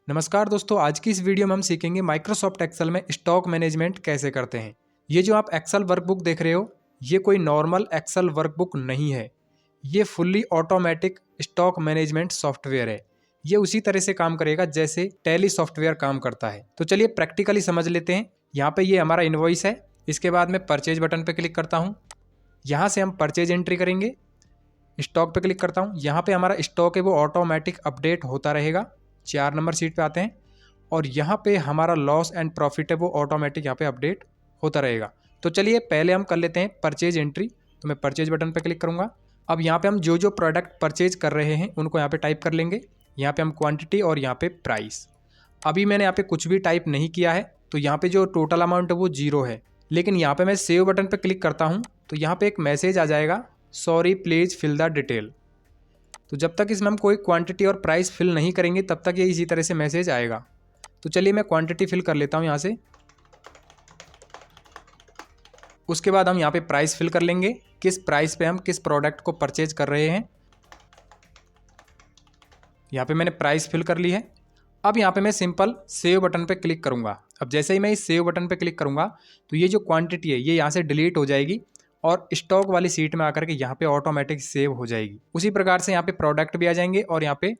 नमस्कार दोस्तों, आज की इस वीडियो में हम सीखेंगे माइक्रोसॉफ्ट एक्सेल में स्टॉक मैनेजमेंट कैसे करते हैं। ये जो आप एक्सेल वर्कबुक देख रहे हो, ये कोई नॉर्मल एक्सेल वर्कबुक नहीं है। ये fully automatic stock management software है। ये उसी तरह से काम करेगा जैसे टैली सॉफ्टवेयर काम करता है। तो चलिए प्रैक्टिकली समझ लेते हैं। यहाँ पे ये हमारा इनवॉइस है। इसके बाद मैं परचेज बटन पे क्लिक करता हूँ। यहाँ से हम परचेज एंट्री करेंगे। स्टॉक पे क्लिक करता हूँ। यहाँ पे हमारा स्टॉक है वो ऑटोमेटिक अपडेट होता रहेगा। 4 नंबर सीट पे आते हैं और यहाँ पे हमारा लॉस एंड प्रॉफिट है वो ऑटोमेटिक यहाँ पे अपडेट होता रहेगा। तो चलिए पहले हम कर लेते हैं परचेज एंट्री। तो मैं परचेज बटन पे क्लिक करूँगा। अब यहाँ पे हम जो जो प्रोडक्ट परचेज कर रहे हैं उनको यहाँ पे टाइप कर लेंगे। यहाँ पे हम क्वांटिटी और यहाँ पे प्राइस। अभी मैंने यहाँ पे कुछ भी टाइप नहीं किया है, तो यहाँ पे जो टोटल अमाउंट है वो 0 है। लेकिन यहाँ पे मैं सेव बटन पे क्लिक करता हूँ तो यहाँ पे एक मैसेज आ जाएगा, sorry please fill the detail. तो जब तक इसमें हम कोई क्वांटिटी और प्राइस फिल नहीं करेंगे तब तक ये इसी तरह से मैसेज आएगा। तो चलिए मैं क्वांटिटी फिल कर लेता हूँ यहाँ से। उसके बाद हम यहाँ पे प्राइस फिल कर लेंगे, किस प्राइस पे हम किस प्रोडक्ट को परचेज कर रहे हैं। यहाँ पे मैंने प्राइस फिल कर ली है। अब यहाँ पे मैं सिंपल सेव बटन पे क्लिक करूँगा। अब जैसे ही मैं इस सेव बटन पे क्लिक करूँगा तो ये जो क्वांटिटी है ये यहाँ से डिलीट हो जाएगी और स्टॉक वाली सीट में आकर के यहाँ पे ऑटोमेटिक सेव हो जाएगी। उसी प्रकार से यहाँ पे प्रोडक्ट भी आ जाएंगे और यहाँ पे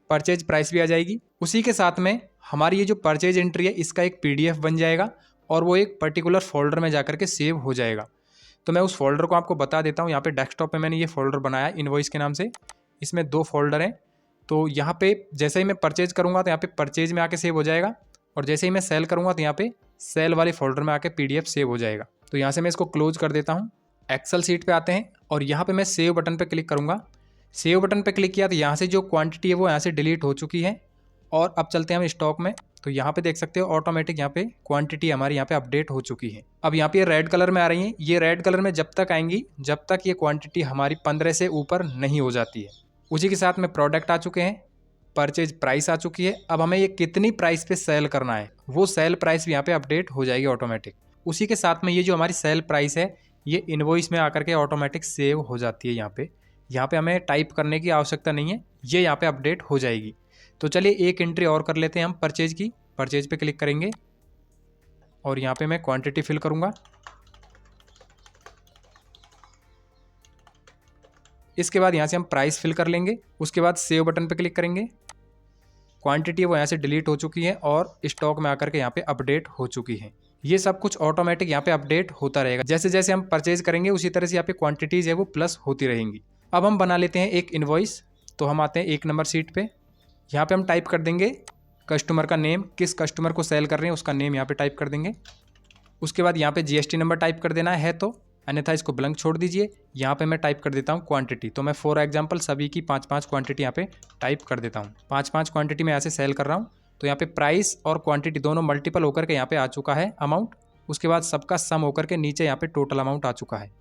परचेज प्राइस भी आ जाएगी। उसी के साथ में हमारी ये जो परचेज एंट्री है इसका एक PDF बन जाएगा और वो एक पर्टिकुलर फोल्डर में जाकर के सेव हो जाएगा। तो मैं उस फोल्डर को आपको बता देता हूँ। यहाँ पे डेस्कटॉप पे मैंने ये फोल्डर बनाया इनवॉइस के नाम से। इसमें 2 फोल्डर हैं। तो यहाँ पे जैसे ही मैं परचेज करूँगा तो यहाँ पे परचेज में आके सेव हो जाएगा और जैसे ही मैं सेल करूँगा तो यहाँ पे सेल वाले फोल्डर में आके PDF सेव हो जाएगा। तो यहाँ से मैं इसको क्लोज कर देता हूँ। एक्सेल सीट पे आते हैं और यहाँ पे मैं सेव बटन पे क्लिक करूँगा। सेव बटन पे क्लिक किया तो यहाँ से जो क्वांटिटी है वो यहाँ से डिलीट हो चुकी है। और अब चलते हैं हम स्टॉक में। तो यहाँ पे देख सकते हो ऑटोमेटिक यहाँ पे क्वांटिटी हमारी यहाँ पे अपडेट हो चुकी है। अब यहाँ पे रेड कलर में आ रही है। ये रेड कलर में जब तक आएंगी जब तक ये क्वांटिटी हमारी 15 से ऊपर नहीं हो जाती है। उसी के साथ में प्रोडक्ट आ चुके हैं, परचेज प्राइस आ चुकी है। अब हमें ये कितनी प्राइस पे सेल करना है वो सेल प्राइस भी यहाँ पे अपडेट हो जाएगी ऑटोमेटिक। उसी के साथ में ये जो हमारी सेल प्राइस है ये इनवॉइस में आकर के ऑटोमेटिक सेव हो जाती है। यहाँ पे हमें टाइप करने की आवश्यकता नहीं है, ये यहाँ पे अपडेट हो जाएगी। तो चलिए एक एंट्री और कर लेते हैं हम परचेज की। परचेज पे क्लिक करेंगे और यहाँ पे मैं क्वांटिटी फिल करूँगा। इसके बाद यहाँ से हम प्राइस फिल कर लेंगे। उसके बाद सेव बटन पे क्लिक करेंगे। क्वांटिटी वो यहाँ से डिलीट हो चुकी है और स्टॉक में आकर के यहाँ पे अपडेट हो चुकी है। ये सब कुछ ऑटोमेटिक यहाँ पे अपडेट होता रहेगा। जैसे जैसे हम परचेज करेंगे उसी तरह से यहाँ पे क्वांटिटीज है वो प्लस होती रहेंगी। अब हम बना लेते हैं एक इनवॉइस। तो हम आते हैं 1 नंबर सीट पे। यहाँ पे हम टाइप कर देंगे कस्टमर का नेम, किस कस्टमर को सेल कर रहे हैं उसका नेम यहाँ पे टाइप कर देंगे। उसके बाद यहाँ पे GST नंबर टाइप कर देना है, तो अन्यथा इसको ब्लैंक छोड़ दीजिए। यहाँ पे मैं टाइप कर देता हूँ क्वांटिटी। तो मैं फॉर एग्जांपल सभी की 5-5 क्वांटिटी यहाँ पे टाइप कर देता हूँ। 5-5 क्वांटिटी मैं यहाँ से सेल कर रहा हूँ। तो यहाँ पे प्राइस और क्वांटिटी दोनों मल्टीपल होकर के यहाँ पे आ चुका है अमाउंट। उसके बाद सबका सम होकर के नीचे यहाँ पे टोटल अमाउंट आ चुका है।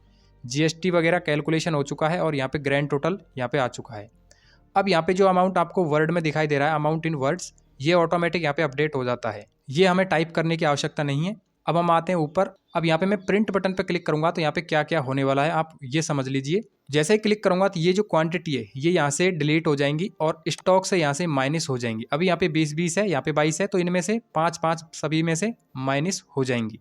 GST वगैरह कैलकुलेशन हो चुका है और यहाँ पे ग्रैंड टोटल यहाँ पे आ चुका है। अब यहाँ पे जो अमाउंट आपको वर्ड में दिखाई दे रहा है, अमाउंट इन वर्ड्स, ये ऑटोमेटिक यहाँ पे अपडेट हो जाता है। ये हमें टाइप करने की आवश्यकता नहीं है। अब हम आते हैं ऊपर। अब यहाँ पे मैं प्रिंट बटन पे क्लिक करूंगा तो यहाँ पे क्या क्या होने वाला है आप ये समझ लीजिए। जैसे ही क्लिक करूंगा तो ये जो क्वांटिटी है ये यहाँ से डिलीट हो जाएंगी और स्टॉक से यहाँ से माइनस हो जाएंगी। अभी यहाँ पे 20-20 है, यहाँ पे 22 है, तो इनमें से 5-5 सभी में से माइनस हो जाएंगी।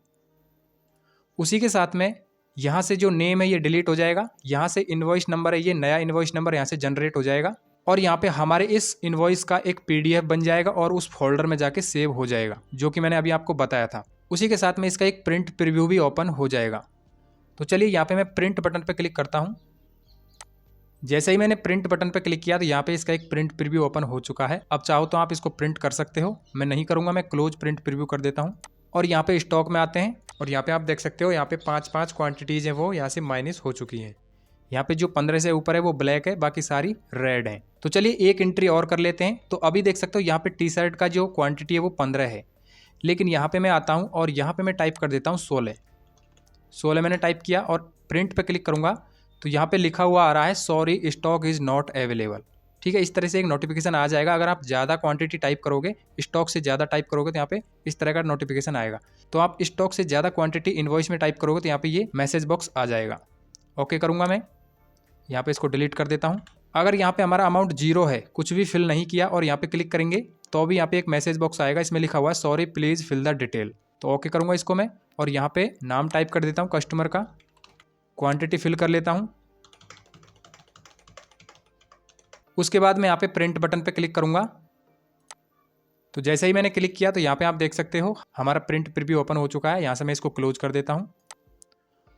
उसी के साथ में यहाँ से जो नेम है ये डिलीट हो जाएगा। यहाँ से इनवॉइस नंबर है, ये नया इनवॉइस नंबर यहाँ से जनरेट हो जाएगा और यहाँ पे हमारे इस इनवॉइस का एक PDF बन जाएगा और उस फोल्डर में जाके सेव हो जाएगा, जो कि मैंने अभी आपको बताया था। उसी के साथ में इसका एक प्रिंट प्रीव्यू भी ओपन हो जाएगा। तो चलिए यहाँ पे मैं प्रिंट बटन पे क्लिक करता हूँ। जैसे ही मैंने प्रिंट बटन पे क्लिक किया तो यहाँ पे इसका एक प्रिंट प्रीव्यू ओपन हो चुका है। अब चाहो तो आप इसको प्रिंट कर सकते हो, मैं नहीं करूँगा, मैं क्लोज प्रिंट प्रीव्यू कर देता हूँ। और यहाँ पे स्टॉक में आते हैं और यहाँ पे आप देख सकते हो यहाँ पे 5-5 क्वांटिटीज़ हैं वो यहाँ से माइनस हो चुकी हैं। यहाँ पे जो 15 से ऊपर है वो ब्लैक है, बाकी सारी रेड है। तो चलिए एक एंट्री और कर लेते हैं। तो अभी देख सकते हो यहाँ पे टी-शर्ट का जो क्वांटिटी है वो 15 है, लेकिन यहाँ पे मैं आता हूँ और यहाँ पे मैं टाइप कर देता हूँ 16 मैंने टाइप किया और प्रिंट पे क्लिक करूँगा तो यहाँ पे लिखा हुआ आ रहा है sorry stock is not available. ठीक है, इस तरह से एक नोटिफिकेशन आ जाएगा। अगर आप ज़्यादा क्वांटिटी टाइप करोगे, स्टॉक से ज़्यादा टाइप करोगे तो यहाँ पे इस तरह का नोटिफिकेशन आएगा। तो आप स्टॉक से ज़्यादा क्वांटिटी इनवॉइस में टाइप करोगे तो यहाँ पे ये मैसेज बॉक्स आ जाएगा। ओके करूँगा मैं, यहाँ पे इसको डिलीट कर देता हूँ। अगर यहाँ पे हमारा अमाउंट 0 है, कुछ भी फिल नहीं किया और यहाँ पे क्लिक करेंगे तो अभी यहाँ पे एक मैसेज बॉक्स आएगा, इसमें लिखा हुआ है sorry please fill the detail. तो ओके करूँगा इसको मैं, और यहाँ पे नाम टाइप कर देता हूँ कस्टमर का, क्वांटिटी फिल कर लेता हूँ। उसके बाद मैं यहाँ पे प्रिंट बटन पे क्लिक करूँगा। तो जैसे ही मैंने क्लिक किया तो यहाँ पे आप देख सकते हो हमारा प्रिंट प्रीव्यू ओपन हो चुका है। यहाँ से मैं इसको क्लोज कर देता हूँ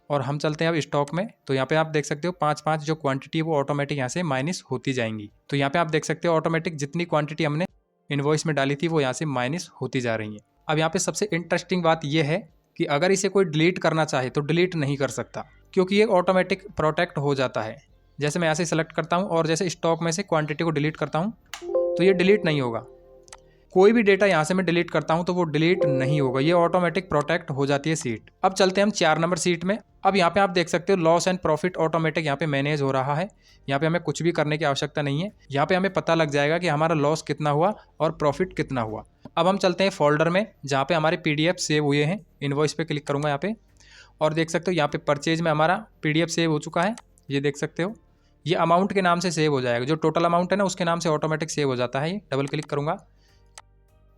और हम चलते हैं अब स्टॉक में। तो यहाँ पे आप देख सकते हो 5 जो क्वांटिटी है वो ऑटोमेटिक यहाँ से माइनस होती जाएंगी। तो यहाँ पे आप देख सकते हो ऑटोमेटिक जितनी क्वांटिटी हमने इनवॉइस में डाली थी वो यहाँ से माइनस होती जा रही है। अब यहाँ पे सबसे इंटरेस्टिंग बात यह है कि अगर इसे कोई डिलीट करना चाहे तो डिलीट नहीं कर सकता, क्योंकि ये ऑटोमेटिक प्रोटेक्ट हो जाता है। जैसे मैं यहाँ से सेलेक्ट करता हूँ और जैसे स्टॉक में से क्वांटिटी को डिलीट करता हूँ तो ये डिलीट नहीं होगा। कोई भी डेटा यहाँ से मैं डिलीट करता हूँ तो वो डिलीट नहीं होगा, ये ऑटोमेटिक प्रोटेक्ट हो जाती है सीट। अब चलते हैं हम 4 नंबर सीट में। अब यहाँ पे आप देख सकते हो लॉस एंड प्रॉफिट ऑटोमेटिक यहाँ पे मैनेज हो रहा है। यहाँ पे हमें कुछ भी करने की आवश्यकता नहीं है। यहाँ पे हमें पता लग जाएगा कि हमारा लॉस कितना हुआ और प्रॉफिट कितना हुआ। अब हम चलते हैं फोल्डर में जहाँ पे हमारे PDF सेव हुए हैं। इनवॉइस पे क्लिक करूँगा यहाँ पे और देख सकते हो यहाँ पे परचेज में हमारा PDF सेव हो चुका है। ये देख सकते हो ये अमाउंट के नाम से सेव हो जाएगा, जो टोटल अमाउंट है ना उसके नाम से ऑटोमेटिक सेव हो जाता है। ये डबल क्लिक करूँगा,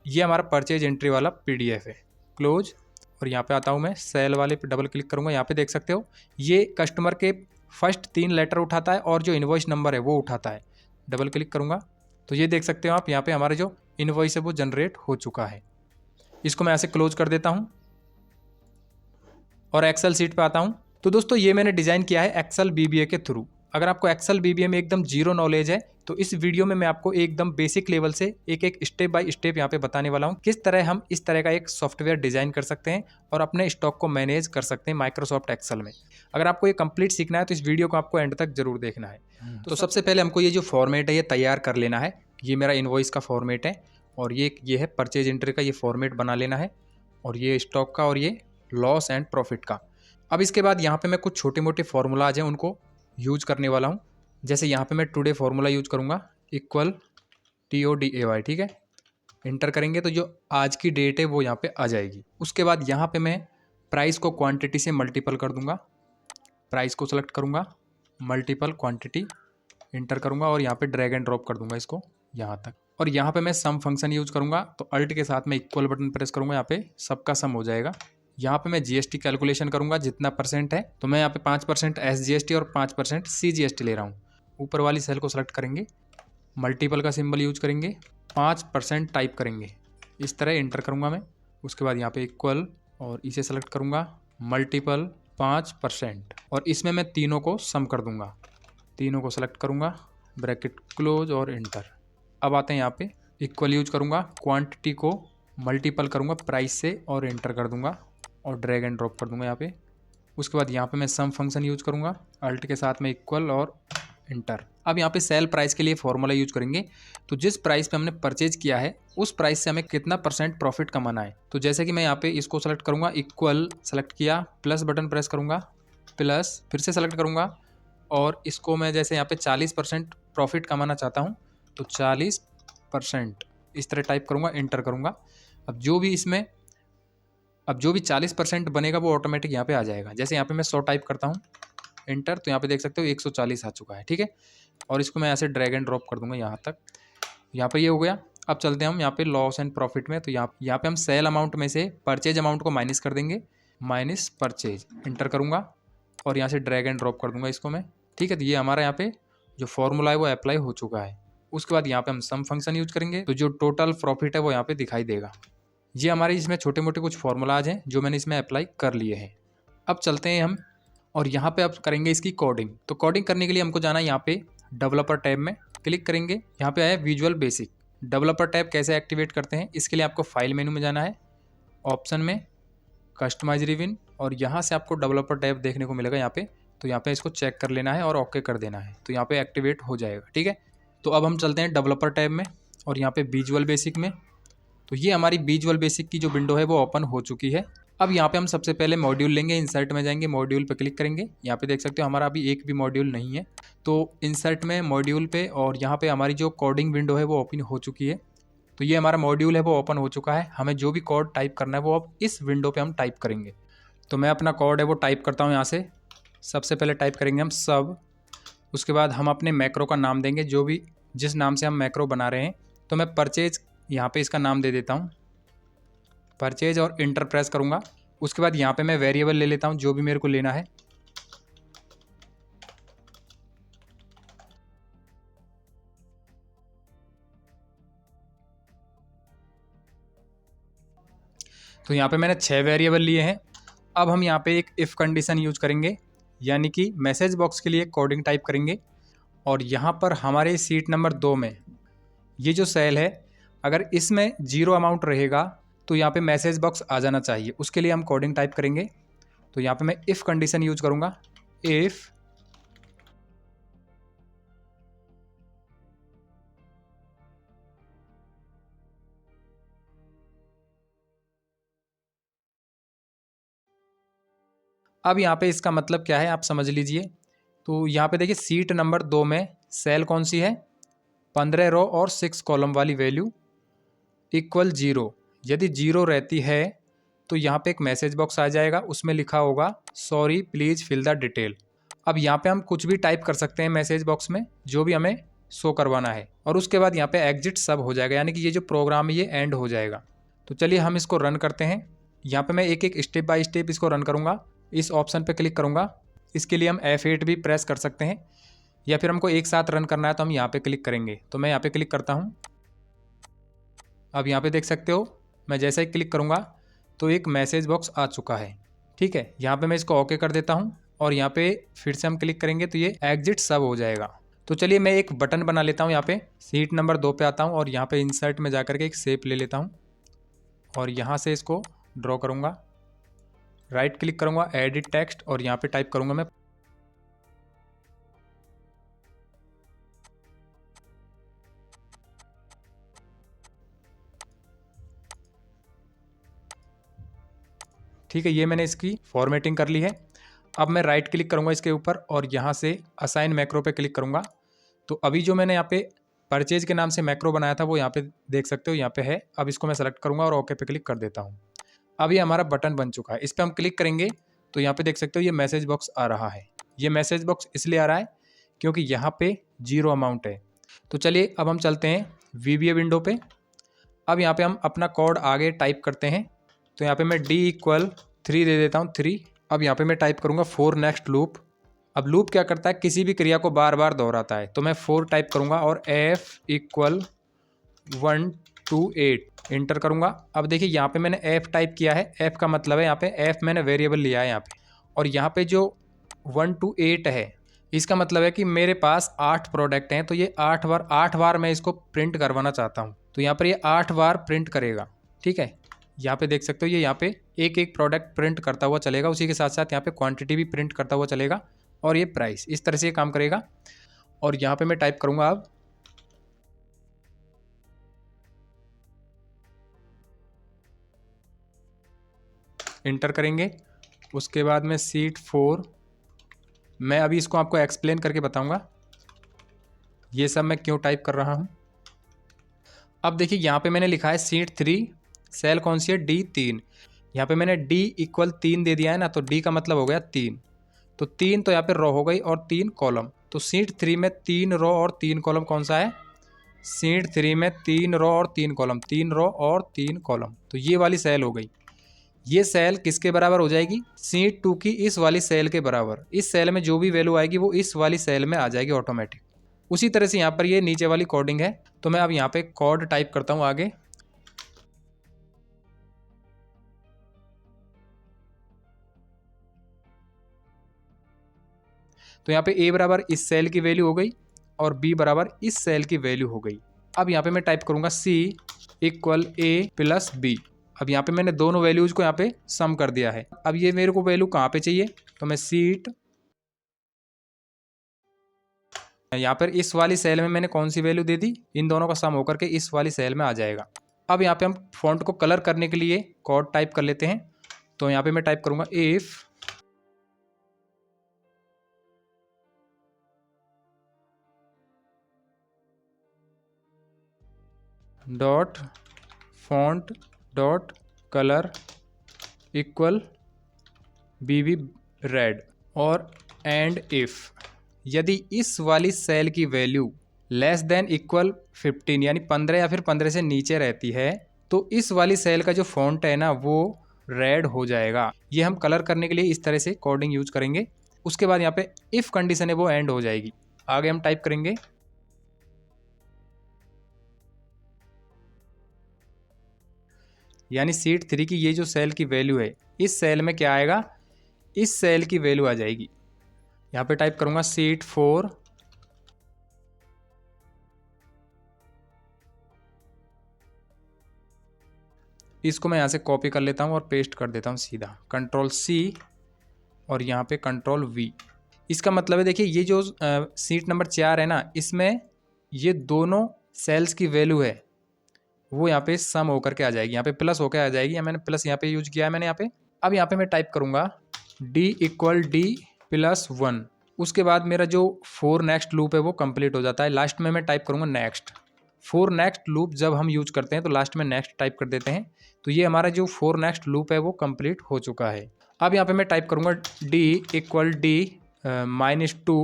ये हमारा परचेज एंट्री वाला PDF है। क्लोज, और यहाँ पे आता हूँ मैं सेल वाले पे डबल क्लिक करूँगा। यहाँ पे देख सकते हो ये कस्टमर के फर्स्ट 3 लेटर उठाता है और जो इनवॉइस नंबर है वो उठाता है। डबल क्लिक करूँगा तो ये देख सकते हो आप यहाँ पे हमारा जो इनवॉइस है वो जनरेट हो चुका है। इसको मैं ऐसे क्लोज कर देता हूँ और एक्सेल सीट पे आता हूँ। तो दोस्तों ये मैंने डिज़ाइन किया है एक्सेल BBA के थ्रू। अगर आपको एक्सेल BBA में एकदम जीरो नॉलेज है तो इस वीडियो में मैं आपको एकदम बेसिक लेवल से एक स्टेप बाय स्टेप यहाँ पे बताने वाला हूँ किस तरह हम इस तरह का एक सॉफ्टवेयर डिजाइन कर सकते हैं और अपने स्टॉक को मैनेज कर सकते हैं माइक्रोसॉफ्ट एक्सेल में। अगर आपको ये कंप्लीट सीखना है तो इस वीडियो को आपको एंड तक जरूर देखना है। तो सबसे पहले हमको ये जो फॉर्मेट है ये तैयार कर लेना है। ये मेरा इनवॉइस का फॉर्मेट है और ये है परचेज एंट्री का, ये फॉर्मेट बना लेना है, और ये स्टॉक का और ये लॉस एंड प्रॉफिट का। अब इसके बाद यहाँ पे मैं कुछ छोटे मोटे फॉर्मूलाज हैं उनको यूज करने वाला हूँ। जैसे यहाँ पे मैं टुडे फॉर्मूला यूज करूँगा इक्वल TODAY, ठीक है। इंटर करेंगे तो जो आज की डेट है वो यहाँ पे आ जाएगी। उसके बाद यहाँ पे मैं प्राइस को क्वांटिटी से मल्टीपल कर दूंगा। प्राइस को सेलेक्ट करूँगा, मल्टीपल क्वांटिटी, इंटर करूँगा और यहाँ पे ड्रैग एंड ड्रॉप कर दूंगा इसको यहाँ तक। और यहाँ पे मैं सम फंक्शन यूज करूँगा तो अल्ट के साथ में इक्वल बटन प्रेस करूँगा, यहाँ पे सबका सम हो जाएगा। यहाँ पे मैं GST कैलकुलेशन करूँगा जितना % है, तो मैं यहाँ पे 5% SGST और 5% CGST ले रहा हूँ। ऊपर वाली सेल को सेलेक्ट करेंगे, मल्टीपल का सिंबल यूज करेंगे, 5% टाइप करेंगे, इस तरह इंटर करूँगा मैं। उसके बाद यहाँ पे इक्वल और इसे सेलेक्ट करूँगा, मल्टीपल 5%, और इसमें मैं तीनों को सम कर दूँगा। तीनों को सेलेक्ट करूँगा, ब्रैकेट क्लोज और इंटर। अब आते हैं यहाँ पे इक्वल यूज करूँगा, क्वांटिटी को मल्टीपल करूँगा प्राइस से और इंटर कर दूँगा और ड्रैग एंड ड्रॉप कर दूँगा यहाँ पे। उसके बाद यहाँ पे मैं सम फंक्शन यूज करूँगा, अल्ट के साथ में इक्वल और इंटर। अब यहाँ पे सेल प्राइस के लिए फॉर्मूला यूज करेंगे, तो जिस प्राइस पे हमने परचेज किया है उस प्राइस से हमें कितना % प्रॉफिट कमाना है। तो जैसे कि मैं यहाँ पे इसको सेलेक्ट करूँगा, इक्वल सेलेक्ट किया, प्लस बटन प्रेस करूँगा, प्लस फिर से सेलेक्ट करूँगा और इसको मैं जैसे यहाँ पे 40% प्रॉफिट कमाना चाहता हूँ तो 40% इस तरह टाइप करूँगा, इंटर करूँगा। अब जो भी 40% बनेगा वो ऑटोमेटिक यहाँ पे आ जाएगा। जैसे यहाँ पे मैं 100 टाइप करता हूँ, इंटर, तो यहाँ पे देख सकते हो 140 आ चुका है, ठीक है। और इसको मैं ऐसे ड्रैग एंड ड्रॉप कर दूंगा यहाँ तक। यहाँ पे ये हो गया। अब चलते हैं हम यहाँ पे लॉस एंड प्रॉफिट में। तो यहाँ पे हम सेल अमाउंट में से परचेज अमाउंट को माइनस कर देंगे, माइनस परचेज, इंटर करूँगा और यहाँ से ड्रैग एंड ड्रॉप कर दूंगा इसको मैं, ठीक है। तो ये हमारा यहाँ पे जो फॉर्मूला है वो अप्लाई हो चुका है। उसके बाद यहाँ पे हम सम फंक्शन यूज करेंगे तो जो टोटल प्रॉफिट है वो यहाँ पे दिखाई देगा। ये हमारे इसमें छोटे मोटे कुछ फॉर्मूलाज हैं जो मैंने इसमें अप्लाई कर लिए हैं। अब चलते हैं हम और यहाँ पे अब करेंगे इसकी कोडिंग। तो कोडिंग करने के लिए हमको जाना है यहाँ पे डेवलपर टैब में क्लिक करेंगे। यहाँ पे आया विजुअल बेसिक। डेवलपर टैब कैसे एक्टिवेट करते हैं, इसके लिए आपको फाइल मेनू में जाना है, ऑप्शन में कस्टमाइज रिविन, और यहाँ से आपको डेवलपर टैब देखने को मिलेगा यहाँ पे। तो यहाँ पे इसको चेक कर लेना है और ओके कर देना है, तो यहाँ पे एक्टिवेट हो जाएगा, ठीक है। तो अब हम चलते हैं डेवलपर टैब में और यहाँ पे विजुअल बेसिक में। तो ये हमारी विजुअल बेसिक की जो विंडो है वो ओपन हो चुकी है। अब यहाँ पे हम सबसे पहले मॉड्यूल लेंगे, इंसर्ट में जाएंगे, मॉड्यूल पे क्लिक करेंगे। यहाँ पे देख सकते हो हमारा अभी एक भी मॉड्यूल नहीं है, तो इंसर्ट में मॉड्यूल पे, और यहाँ पे हमारी जो कोडिंग विंडो है वो ओपन हो चुकी है। तो ये हमारा मॉड्यूल है वो ओपन हो चुका है। हमें जो भी कोड टाइप करना है वो अब इस विंडो पे हम टाइप करेंगे। तो मैं अपना कोड है वो टाइप करता हूँ यहाँ से। सबसे पहले टाइप करेंगे हम सब, उसके बाद हम अपने मैक्रो का नाम देंगे, जो भी जिस नाम से हम मैक्रो बना रहे हैं। तो मैं परचेज यहाँ पे इसका नाम दे देता हूँ परचेज और इंटर प्रेस करूँगा। उसके बाद यहाँ पे मैं वेरिएबल ले लेता हूँ जो भी मेरे को लेना है। तो यहाँ पे मैंने 6 वेरिएबल लिए हैं। अब हम यहाँ पे एक इफ़ कंडीशन यूज करेंगे, यानी कि मैसेज बॉक्स के लिए कोडिंग टाइप करेंगे और यहाँ पर हमारे सीट नंबर 2 में ये जो सेल है, अगर इसमें 0 अमाउंट रहेगा तो यहाँ पे मैसेज बॉक्स आ जाना चाहिए। उसके लिए हम कोडिंग टाइप करेंगे। तो यहाँ पे मैं इफ़ कंडीशन यूज करूँगा। इफ़ अब यहाँ पे इसका मतलब क्या है आप समझ लीजिए। तो यहाँ पे देखिए सीट नंबर 2 में सेल कौन सी है, 15 रो और 6 कॉलम वाली वैल्यू इक्वल 0। यदि 0 रहती है तो यहाँ पे एक मैसेज बॉक्स आ जाएगा, उसमें लिखा होगा sorry please fill the detail. अब यहाँ पे हम कुछ भी टाइप कर सकते हैं मैसेज बॉक्स में, जो भी हमें शो करवाना है, और उसके बाद यहाँ पे एग्जिट सब हो जाएगा, यानी कि ये जो प्रोग्राम है ये एंड हो जाएगा। तो चलिए हम इसको रन करते हैं। यहाँ पे मैं एक एक स्टेप बाय स्टेप इसको रन करूँगा। इस ऑप्शन पे क्लिक करूँगा। इसके लिए हम F8 भी प्रेस कर सकते हैं, या फिर हमको एक साथ रन करना है तो हम यहाँ पे क्लिक करेंगे। तो मैं यहाँ पे क्लिक करता हूँ। अब यहाँ पे देख सकते हो मैं जैसे ही क्लिक करूँगा तो एक मैसेज बॉक्स आ चुका है। ठीक है, यहाँ पे मैं इसको ओके कर देता हूँ और यहाँ पे फिर से हम क्लिक करेंगे तो ये एग्जिट सब हो जाएगा। तो चलिए मैं एक बटन बना लेता हूँ। यहाँ पे सीट नंबर 2 पे आता हूँ और यहाँ पे इंसर्ट में जाकर के एक शेप ले लेता हूँ और यहाँ से इसको ड्रॉ करूँगा। राइट क्लिक करूँगा, एडिट टेक्स्ट, और यहाँ पे टाइप करूँगा मैं ठीक है, ये मैंने इसकी फॉर्मेटिंग कर ली है। अब मैं राइट क्लिक करूँगा इसके ऊपर और यहाँ से असाइन मैक्रो पे क्लिक करूँगा। तो अभी जो मैंने यहाँ पे परचेज के नाम से मैक्रो बनाया था वो यहाँ पे देख सकते हो, यहाँ पे है। अब इसको मैं सेलेक्ट करूँगा और ओके पे क्लिक कर देता हूँ। अब ये हमारा बटन बन चुका है। इस पर हम क्लिक करेंगे तो यहाँ पे देख सकते हो ये मैसेज बॉक्स आ रहा है। ये मैसेज बॉक्स इसलिए आ रहा है क्योंकि यहाँ पे 0 अमाउंट है। तो चलिए अब हम चलते हैं VBA विंडो पे। अब यहाँ पे हम अपना कोड आगे टाइप करते हैं। तो यहाँ पे मैं D = 3 दे देता हूँ, 3। अब यहाँ पे मैं टाइप करूँगा फॉर नेक्स्ट लूप। अब लूप क्या करता है, किसी भी क्रिया को बार बार दोहराता है। तो मैं 4 टाइप करूँगा और F = 1 to 8 इंटर करूँगा। अब देखिए यहाँ पे मैंने F टाइप किया है। F का मतलब है यहाँ पे F मैंने वेरिएबल लिया है यहाँ पे, और यहाँ पे जो 1 to 8 है इसका मतलब है कि मेरे पास 8 प्रोडक्ट हैं। तो ये 8 बार मैं इसको प्रिंट करवाना चाहता हूँ। तो यहाँ पर ये 8 बार प्रिंट करेगा। ठीक है, यहाँ पे देख सकते हो ये यहाँ पे एक एक प्रोडक्ट प्रिंट करता हुआ चलेगा, उसी के साथ साथ यहाँ पे क्वांटिटी भी प्रिंट करता हुआ चलेगा, और ये प्राइस। इस तरह से ये काम करेगा। और यहाँ पे मैं टाइप करूँगा अब इंटर करेंगे। उसके बाद में सीट 4, मैं अभी इसको आपको एक्सप्लेन करके बताऊँगा ये सब मैं क्यों टाइप कर रहा हूँ। अब देखिए यहाँ पे मैंने लिखा है सीट 3, सेल कौन सी है, D3। यहाँ पे मैंने D = 3 दे दिया है ना, तो D का मतलब हो गया 3। तो 3 तो यहाँ पे रो हो गई और 3 कॉलम। तो सीट 3 में 3 रो और 3 कॉलम कौन सा है, सीट 3 में 3 रो और 3 कॉलम, 3 रो और 3 कॉलम। तो ये वाली सेल हो गई। ये सेल किसके बराबर हो जाएगी, सीट 2 की इस वाली सेल के बराबर। इस सेल में जो भी वैल्यू आएगी वो इस वाली सेल में आ जाएगी ऑटोमेटिक। उसी तरह से यहाँ पर ये नीचे वाली कोडिंग है। तो मैं अब यहाँ पे कोड टाइप करता हूँ आगे। तो यहाँ पे A बराबर इस सेल की वैल्यू हो गई और B बराबर इस सेल की वैल्यू हो गई। अब यहाँ पे मैं टाइप करूँगा C = A + B। अब यहाँ पे मैंने दोनों वैल्यूज को यहाँ पे सम कर दिया है। अब ये मेरे को वैल्यू कहाँ पे चाहिए, तो मैं सीट यहाँ पर इस वाली सेल में मैंने कौन सी वैल्यू दे दी, इन दोनों का सम होकर के इस वाली सेल में आ जाएगा। अब यहाँ पे हम फॉन्ट को कलर करने के लिए कोड टाइप कर लेते हैं। तो यहाँ पे मैं टाइप करूँगा इफ .font.color = BB रेड, और एंड इफ यदि इस वाली सेल की वैल्यू लेस देन इक्वल 15 यानी 15 या फिर 15 से नीचे रहती है तो इस वाली सेल का जो फॉन्ट है ना वो रेड हो जाएगा। ये हम कलर करने के लिए इस तरह से कोडिंग यूज करेंगे। उसके बाद यहाँ पे इफ कंडीशन है वो एंड हो जाएगी। आगे हम टाइप करेंगे यानी सीट 3 की ये जो सेल की वैल्यू है इस सेल में क्या आएगा, इस सेल की वैल्यू आ जाएगी। यहाँ पे टाइप करूंगा सीट 4 इसको मैं यहाँ से कॉपी कर लेता हूँ और पेस्ट कर देता हूँ सीधा, कंट्रोल C और यहाँ पे कंट्रोल V। इसका मतलब है देखिए ये जो सीट नंबर 4 है ना इसमें ये दोनों सेल्स की वैल्यू है वो यहाँ पे सम होकर के आ जाएगी, यहाँ पे प्लस होकर आ जाएगी। या मैंने प्लस यहाँ पे यूज किया है मैंने यहाँ पे। अब यहाँ पे मैं टाइप करूँगा D = D + 1। उसके बाद मेरा जो फोर नेक्स्ट लूप है वो कंप्लीट हो जाता है। लास्ट में मैं टाइप करूँगा नेक्स्ट। फोर नेक्स्ट लूप जब हम यूज करते हैं तो लास्ट में नेक्स्ट टाइप कर देते हैं। तो ये हमारा जो फोर नेक्स्ट लूप है वो कंप्लीट हो चुका है। अब यहाँ पे मैं टाइप करूँगा D = D -2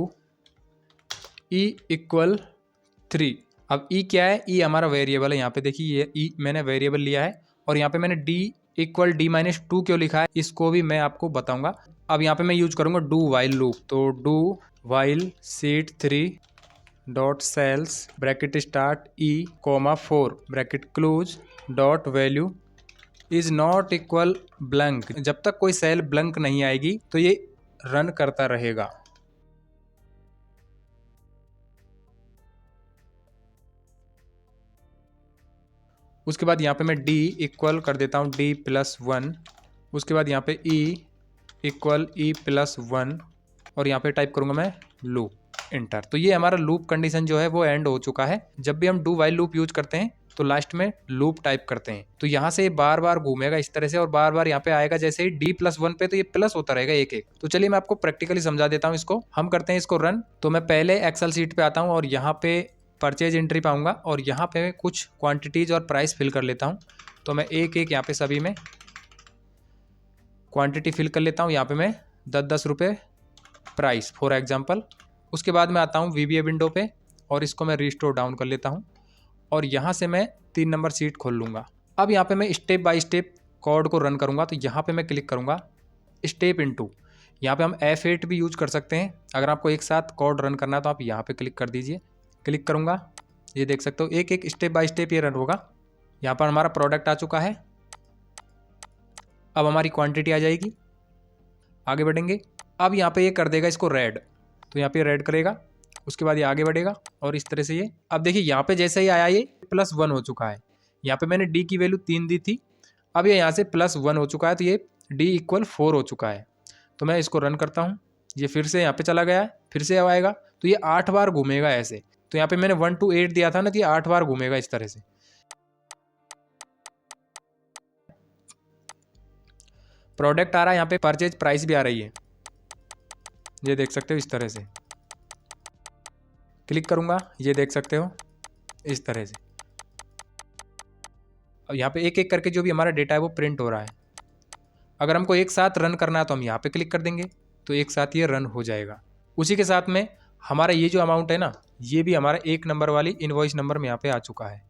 E = 3। अब E क्या है, E हमारा वेरिएबल है। यहाँ पे देखिए ये E मैंने वेरिएबल लिया है और यहाँ पे मैंने D = D -2 क्यों लिखा है इसको भी मैं आपको बताऊंगा। अब यहाँ पे मैं यूज करूँगा डू वाइल लूप। तो do while sheet 3 dot cells bracket start E, 4 bracket close dot value is not equal blank. जब तक कोई सेल ब्लैंक नहीं आएगी तो ये रन करता रहेगा। उसके बाद यहाँ पे मैं D इक्वल कर देता हूँ D + 1। उसके बाद यहाँ पे E = E + 1 और यहाँ पे टाइप करूँगा मैं लूप, इंटर। तो ये हमारा लूप कंडीशन जो है वो एंड हो चुका है। जब भी हम डू वाइल लूप यूज करते हैं तो लास्ट में लूप टाइप करते हैं तो यहाँ से बार बार घूमेगा इस तरह से और बार बार यहाँ पे आएगा। जैसे ही D + 1 पे तो ये प्लस होता रहेगा एक एक। तो चलिए मैं आपको प्रैक्टिकली समझा देता हूँ इसको। हम करते हैं इसको रन। तो मैं पहले एक्सेल सीट पे आता हूँ और यहाँ पे परचेज एंट्री पाऊंगा और यहाँ पे मैं कुछ क्वांटिटीज और प्राइस फिल कर लेता हूँ। तो मैं एक एक यहाँ पे सभी में क्वांटिटी फिल कर लेता हूँ। यहाँ पे मैं 10-10 रुपये प्राइस फॉर एग्जांपल। उसके बाद मैं आता हूँ VBA विंडो पे और इसको मैं रिस्टोर डाउन कर लेता हूँ और यहाँ से मैं 3 नंबर सीट खोल लूँगा। अब यहाँ पे मैं स्टेप बाय स्टेप कोड को रन करूँगा। तो यहाँ पे मैं क्लिक करूँगा स्टेप इनटू। यहाँ पे हम F8 भी यूज कर सकते हैं। अगर आपको एक साथ कोड रन करना है तो आप यहाँ पे क्लिक कर दीजिए। क्लिक करूँगा, ये देख सकते हो एक एक स्टेप बाय स्टेप ये रन होगा। यहाँ पर हमारा प्रोडक्ट आ चुका है। अब हमारी क्वांटिटी आ जाएगी। आगे बढ़ेंगे। अब यहाँ पे ये कर देगा इसको रेड। तो यहाँ पे रेड करेगा। उसके बाद ये आगे बढ़ेगा और इस तरह से ये। अब देखिए यहाँ पे जैसे ही आया ये +1 हो चुका है। यहाँ पे मैंने D की वैल्यू 3 दी थी। अब ये यहाँ से +1 हो चुका है तो ये D = 4 हो चुका है। तो मैं इसको रन करता हूँ। ये फिर से यहाँ पे चला गया है, फिर से आएगा तो ये 8 बार घूमेगा ऐसे। तो यहाँ पे मैंने 1 to 8 दिया था ना तो ये 8 बार घूमेगा इस तरह से। प्रोडक्ट आ रहा है, यहाँ पे परचेज प्राइस भी आ रही है, ये देख सकते हो इस तरह से। क्लिक करूँगा, ये देख सकते हो इस तरह से। अब यहाँ पे एक एक करके जो भी हमारा डेटा है वो प्रिंट हो रहा है। अगर हमको एक साथ रन करना है तो हम यहाँ पे क्लिक कर देंगे तो एक साथ ये रन हो जाएगा। उसी के साथ में हमारा ये जो अमाउंट है ना ये भी हमारा 1 नंबर वाली इनवॉइस नंबर में यहाँ पे आ चुका है।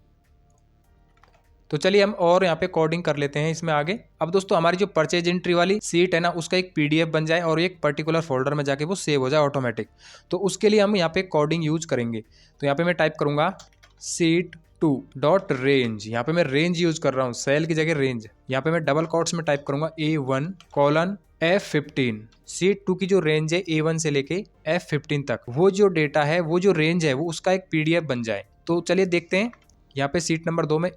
तो चलिए हम और यहाँ पे कोडिंग कर लेते हैं इसमें आगे। अब दोस्तों हमारी जो परचेज एंट्री वाली सीट है ना उसका एक PDF बन जाए और एक पर्टिकुलर फोल्डर में जाके वो सेव हो जाए ऑटोमेटिक। तो उसके लिए हम यहाँ पे कोडिंग यूज करेंगे। तो यहाँ पे मैं टाइप करूँगा सीट 2 डॉट रेंज। यहाँ पे मैं रेंज यूज कर रहा हूँ, सेल की जगह रेंज। यहाँ पे मैं डबल कोट्स में टाइप करूँगा A1 F15। सीट 2 की जो रेंज है A1 से लेके F15 तक, वो जो डेटा है वो जो रेंज है वो उसका एक PDF बन जाए। तो चलिए देखते हैं। यहाँ पे सीट नंबर 2 में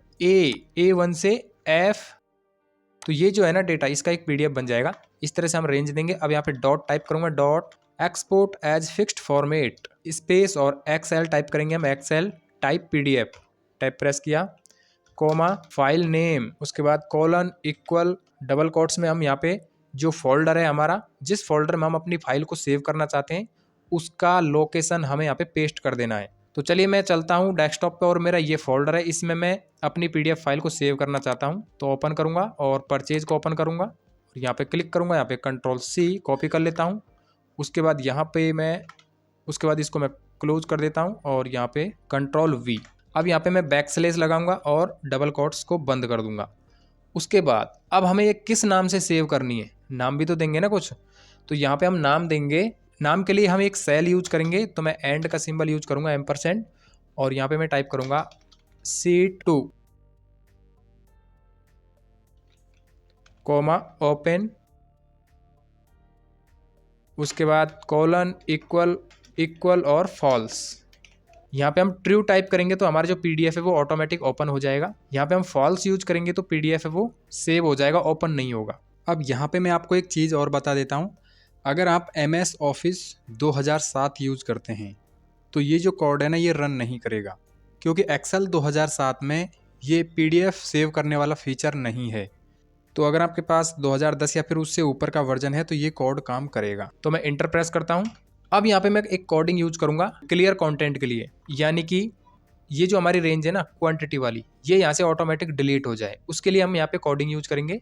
A1 से F, तो ये जो है ना डेटा इसका एक PDF बन जाएगा। इस तरह से हम रेंज देंगे। अब यहाँ पे डॉट टाइप करूँगा, dot export as fixed format space और XL टाइप करेंगे हम, XL type PDF type press किया, कोमा फाइल नेम, उसके बाद कोलन इक्वल डबल कोट्स में हम यहाँ पे जो फोल्डर है हमारा, जिस फोल्डर में हम अपनी फाइल को सेव करना चाहते हैं उसका लोकेशन हमें यहाँ पे पेस्ट कर देना है। तो चलिए मैं चलता हूँ डेस्कटॉप पे और मेरा ये फोल्डर है, इसमें मैं अपनी PDF फाइल को सेव करना चाहता हूँ। तो ओपन करूँगा और परचेज को ओपन करूँगा और यहाँ पे क्लिक करूँगा। यहाँ पे कंट्रोल C कॉपी कर लेता हूँ। उसके बाद यहाँ पे मैं उसके बाद इसको मैं क्लोज कर देता हूँ और यहाँ पे कंट्रोल V। अब यहाँ पे मैं बैक स्लैश लगाऊंगा और डबल कोट्स को बंद कर दूंगा। उसके बाद अब हमें ये किस नाम से सेव करनी है, नाम भी तो देंगे ना कुछ, तो यहाँ पे हम नाम देंगे। नाम के लिए हम एक सेल यूज करेंगे, तो मैं एंड का सिंबल यूज करूंगा एम्परसेंड, और यहाँ पे मैं टाइप करूंगा C2 कोमा ओपन, उसके बाद कोलन इक्वल और फॉल्स। यहाँ पे हम ट्रू टाइप करेंगे तो हमारा जो PDF है वो ऑटोमेटिक ओपन हो जाएगा। यहाँ पे हम फॉल्स यूज करेंगे तो PDF है वो सेव हो जाएगा, ओपन नहीं होगा। अब यहाँ पे मैं आपको एक चीज़ और बता देता हूँ, अगर आप MS ऑफिस 2007 यूज करते हैं तो ये जो कोड है ना ये रन नहीं करेगा, क्योंकि एक्सेल 2007 में ये PDF सेव करने वाला फीचर नहीं है। तो अगर आपके पास 2010 या फिर उससे ऊपर का वर्जन है तो ये कोड काम करेगा। तो मैं इंटर प्रेस करता हूँ। अब यहाँ पे मैं एक कोडिंग यूज करूँगा क्लियर कंटेंट के लिए, यानी कि ये जो हमारी रेंज है ना क्वांटिटी वाली, ये यहाँ से ऑटोमेटिक डिलीट हो जाए, उसके लिए हम यहाँ पे कोडिंग यूज करेंगे।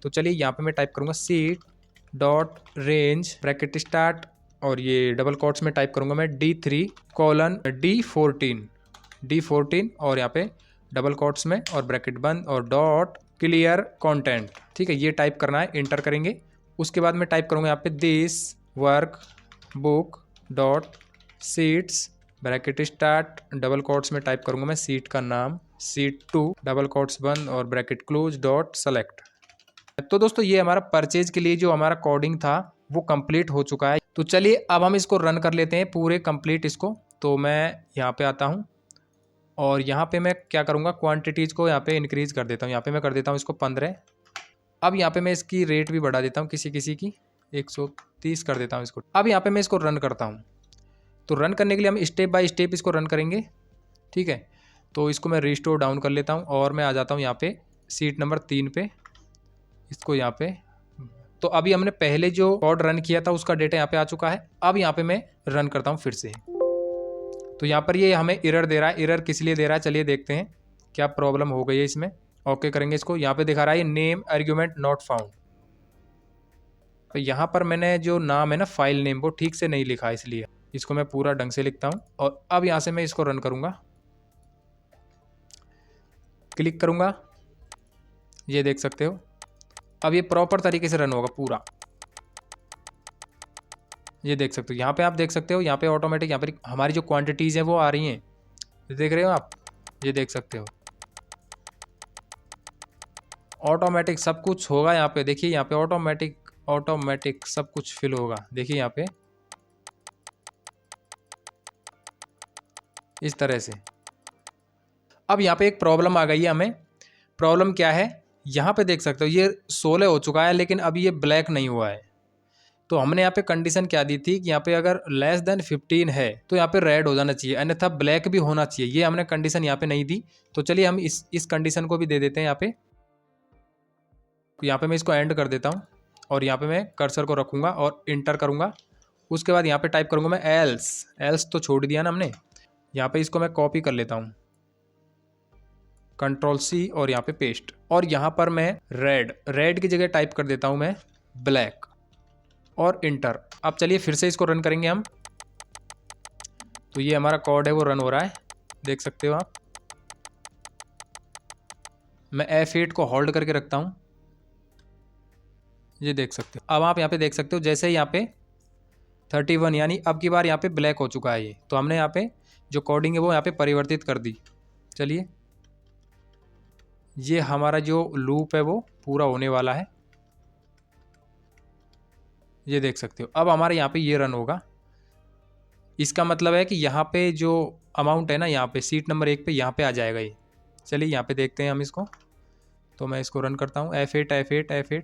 तो चलिए यहाँ पे मैं टाइप करूँगा seat dot range bracket start, और ये डबल कोट्स में टाइप करूँगा मैं D3 कोलन D14 और यहाँ पे डबल कोट्स में और ब्रैकेट बंद और डॉट क्लियर कंटेंट। ठीक है, ये टाइप करना है, इंटर करेंगे। उसके बाद मैं टाइप करूँगा यहाँ पे this work book dot seats bracket start, double quotes में टाइप करूँगा मैं सीट का नाम C2 डबल कोट्स बंद और ब्रैकेट क्लोज डॉट सेलेक्ट। तो दोस्तों ये हमारा परचेज के लिए जो हमारा कोडिंग था वो कंप्लीट हो चुका है। तो चलिए अब हम इसको रन कर लेते हैं पूरे कंप्लीट इसको। तो मैं यहाँ पे आता हूँ और यहाँ पे मैं क्या करूँगा, क्वांटिटीज़ को यहाँ पे इंक्रीज़ कर देता हूँ। यहाँ पे मैं कर देता हूँ इसको 15। अब यहाँ पे मैं इसकी रेट भी बढ़ा देता हूँ, किसी की 130 कर देता हूँ इसको। अब यहाँ पे मैं इसको रन करता हूँ। तो रन करने के लिए हम स्टेप बाय स्टेप इसको रन करेंगे। ठीक है, तो इसको मैं रिस्टोर डाउन कर लेता हूँ और मैं आ जाता हूँ यहाँ पे सीट नंबर 3 पे, इसको यहाँ पे। तो अभी हमने पहले जो कोड रन किया था उसका डेटा यहाँ पे आ चुका है। अब यहाँ पे मैं रन करता हूँ फिर से। तो यहाँ पर ये हमें एरर दे रहा है। एरर किस लिए दे रहा है, चलिए देखते हैं क्या प्रॉब्लम हो गई है इसमें। ओके करेंगे इसको। यहाँ पे दिखा रहा है नेम आर्ग्यूमेंट नॉट फाउंड। तो यहाँ पर मैंने जो नाम है ना फाइल नेम वो ठीक से नहीं लिखा, इसलिए इसको मैं पूरा ढंग से लिखता हूँ। और अब यहाँ से मैं इसको रन करूँगा, क्लिक करूँगा, ये देख सकते हो अब ये प्रॉपर तरीके से रन होगा पूरा। ये देख सकते हो, यहाँ पे आप देख सकते हो, यहाँ पे ऑटोमेटिक यहाँ पर हमारी जो क्वांटिटीज़ हैं वो आ रही हैं, देख रहे हो आप, ये देख सकते हो ऑटोमेटिक सब कुछ होगा। यहाँ पे देखिए, यहाँ पे ऑटोमेटिक सब कुछ फिल होगा। देखिए यहाँ पे इस तरह से। अब यहाँ पे एक प्रॉब्लम आ गई है हमें। प्रॉब्लम क्या है, यहाँ पे देख सकते हो ये 16 हो चुका है लेकिन अभी ये ब्लैक नहीं हुआ है। तो हमने यहाँ पे कंडीशन क्या दी थी कि यहाँ पे अगर लेस देन 15 है तो यहाँ पे रेड हो जाना चाहिए, अन्यथा ब्लैक भी होना चाहिए। ये हमने कंडीशन यहाँ पे नहीं दी। तो चलिए हम इस कंडीशन को भी दे देते हैं यहाँ पे। यहाँ पे मैं इसको एंड कर देता हूँ और यहाँ पे मैं कर्सर को रखूँगा और इंटर करूँगा। उसके बाद यहाँ पे टाइप करूँगा मैं एल्स तो छोड़ दिया ना हमने। यहाँ पे इसको मैं कॉपी कर लेता हूँ, कंट्रोल-C और यहाँ पे पेस्ट। और यहाँ पर मैं रेड की जगह टाइप कर देता हूँ मैं ब्लैक और इंटर। अब चलिए फिर से इसको रन करेंगे हम। तो ये हमारा कोड है वो रन हो रहा है, देख सकते हो आप। मैं F8 को होल्ड करके रखता हूँ, ये देख सकते हो। अब आप यहाँ पे देख सकते हो जैसे ही यहाँ पे 31 यानी अब की बार यहाँ पे ब्लैक हो चुका है ये। तो हमने यहाँ पे जो कोडिंग है वो यहाँ पे परिवर्तित कर दी। चलिए ये हमारा जो लूप है वो पूरा होने वाला है, ये देख सकते हो। अब हमारे यहाँ पे ये रन होगा। इसका मतलब है कि यहाँ पे जो अमाउंट है ना यहाँ पे सीट नंबर 1 पे यहाँ पे आ जाएगा ये। चलिए यहाँ पे देखते हैं हम इसको। तो मैं इसको रन करता हूँ F8।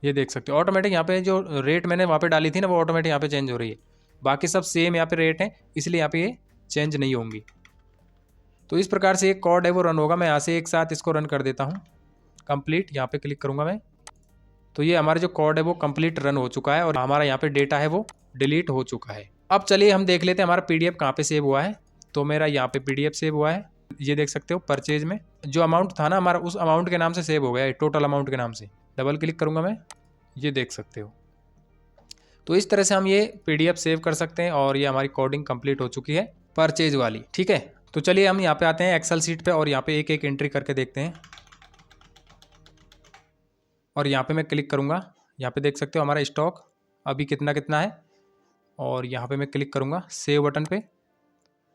ये देख सकते हो ऑटोमेटिक यहाँ पे जो रेट मैंने वहाँ पे डाली थी ना वो ऑटोमेटिक यहाँ पे चेंज हो रही है। बाकी सब सेम यहाँ पे रेट है, इसलिए यहाँ पे ये चेंज नहीं होंगी। तो इस प्रकार से एक कोड है वो रन होगा। मैं यहाँ से एक साथ इसको रन कर देता हूँ कंप्लीट। यहाँ पे क्लिक करूँगा मैं। तो ये हमारा जो कोड है वो कंप्लीट रन हो चुका है और हमारा यहाँ पे डेटा है वो डिलीट हो चुका है। अब चलिए हम देख लेते हैं हमारा PDF कहाँ पे सेव हुआ है। तो मेरा यहाँ पे PDF सेव हुआ है, ये देख सकते हो। परचेज में जो अमाउंट था ना हमारा उस अमाउंट के नाम से सेव हो गया है, टोटल अमाउंट के नाम से। डबल क्लिक करूँगा मैं, ये देख सकते हो। तो इस तरह से हम ये PDF सेव कर सकते हैं और ये हमारी कोडिंग कंप्लीट हो चुकी है परचेज वाली। ठीक है, तो चलिए हम यहाँ पे आते हैं एक्सेल सीट पे और यहाँ पे एक एक एंट्री करके देखते हैं। और यहाँ पे मैं क्लिक करूँगा, यहाँ पे देख सकते हो हमारा स्टॉक अभी कितना कितना है। और यहाँ पे मैं क्लिक करूँगा सेव बटन पे,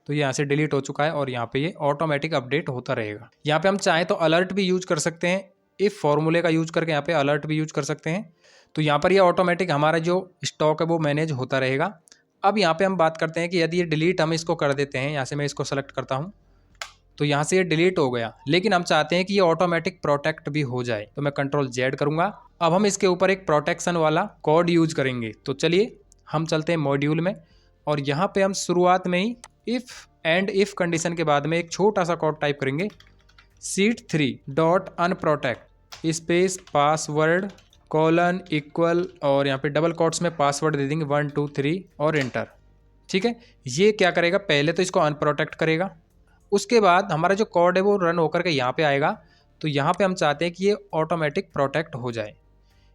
तो यहाँ से डिलीट हो चुका है और यहाँ पे ये ऑटोमेटिक अपडेट होता रहेगा। यहाँ पे हम चाहें तो अलर्ट भी यूज कर सकते हैं, इफ फॉर्मूले का यूज करके यहाँ पे अलर्ट भी यूज कर सकते हैं। तो यहाँ पर ये ऑटोमेटिक हमारा जो स्टॉक है वो मैनेज होता रहेगा। अब यहाँ पे हम बात करते हैं कि यदि ये डिलीट हम इसको कर देते हैं, यहाँ से मैं इसको सेलेक्ट करता हूँ तो यहाँ से ये डिलीट हो गया, लेकिन हम चाहते हैं कि ये ऑटोमेटिक प्रोटेक्ट भी हो जाए, तो मैं Ctrl Z करूँगा। अब हम इसके ऊपर एक प्रोटेक्शन वाला कोड यूज करेंगे। तो चलिए हम चलते हैं मॉड्यूल में और यहाँ पे हम शुरुआत में ही इफ़ एंड इफ़ कंडीशन के बाद में एक छोटा सा कोड टाइप करेंगे, sheet3.unprotect space password colon equal और यहाँ पे डबल कोट्स में पासवर्ड दे देंगे 1 2 3 और एंटर। ठीक है, ये क्या करेगा, पहले तो इसको अनप्रोटेक्ट करेगा, उसके बाद हमारा जो कोड है वो रन होकर के यहाँ पे आएगा। तो यहाँ पे हम चाहते हैं कि ये ऑटोमेटिक प्रोटेक्ट हो जाए,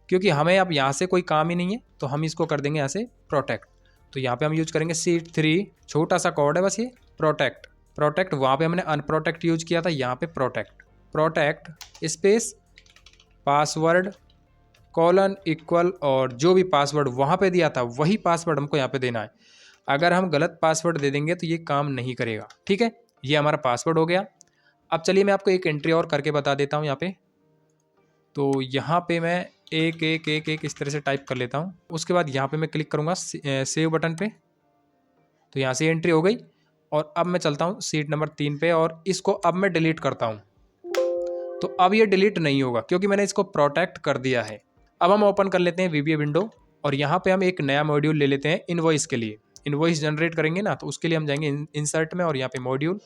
क्योंकि हमें अब यहाँ से कोई काम ही नहीं है, तो हम इसको कर देंगे यहाँ से प्रोटेक्ट। तो यहाँ पे हम यूज करेंगे sheet3, छोटा सा कोड है बस ये प्रोटेक्ट वहाँ पे हमने अनप्रोटेक्ट यूज किया था, यहाँ पे protect space password colon equal और जो भी पासवर्ड वहाँ पे दिया था वही पासवर्ड हमको यहाँ पे देना है। अगर हम गलत पासवर्ड दे देंगे तो ये काम नहीं करेगा। ठीक है, ये हमारा पासवर्ड हो गया। अब चलिए मैं आपको एक एंट्री और करके बता देता हूँ यहाँ पे। तो यहाँ पे मैं एक इस तरह से टाइप कर लेता हूँ। उसके बाद यहाँ पे मैं क्लिक करूँगा सेव बटन पे, तो यहाँ से एंट्री हो गई। और अब मैं चलता हूँ सीट नंबर 3 पे और इसको अब मैं डिलीट करता हूँ। तो अब ये डिलीट नहीं होगा क्योंकि मैंने इसको प्रोटेक्ट कर दिया है। अब हम ओपन कर लेते हैं VBA विंडो और यहाँ पे हम एक नया मॉड्यूल ले लेते हैं इनवॉइस के लिए। इनवॉइस जनरेट करेंगे ना, तो उसके लिए हम जाएंगे इंसर्ट में और यहाँ पे मॉड्यूल।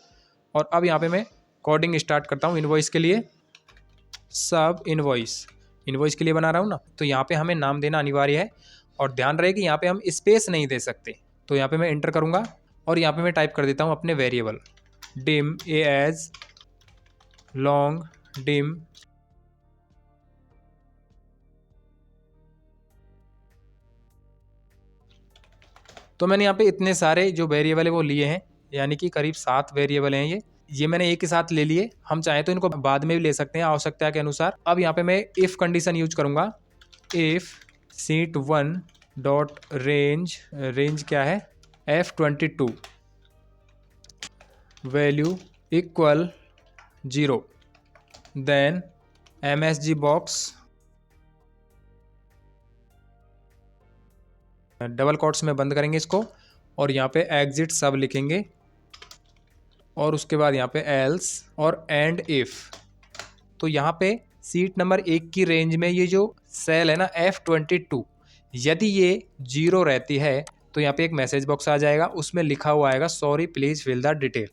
और अब यहाँ पे मैं कोडिंग स्टार्ट करता हूँ इनवॉइस के लिए। सब इनवॉइस के लिए बना रहा हूँ ना, तो यहाँ पे हमें नाम देना अनिवार्य है और ध्यान रहे कि यहाँ पे हम स्पेस नहीं दे सकते। तो यहाँ पे मैं एंटर करूँगा और यहाँ पे मैं टाइप कर देता हूँ अपने variable dim as long dim तो मैंने यहाँ पे इतने सारे जो वेरिएबल है वो लिए हैं, यानी कि करीब 7 वेरिएबल हैं ये मैंने एक ही साथ ले लिए। हम चाहें तो इनको बाद में भी ले सकते हैं आवश्यकता के अनुसार। अब यहाँ पे मैं इफ़ कंडीशन यूज करूँगा, इफ़ sheet1 डॉट रेंज क्या है F22 value equal 0 then MSG box double quotes में बंद करेंगे इसको और यहाँ पे एग्जिट सब लिखेंगे और उसके बाद यहाँ पे एल्स और एंड इफ। तो यहाँ पे सीट नंबर 1 की रेंज में ये जो सेल है ना F22, यदि ये 0 रहती है तो यहाँ पे एक मैसेज बॉक्स आ जाएगा, उसमें लिखा हुआ आएगा sorry please fill the detail.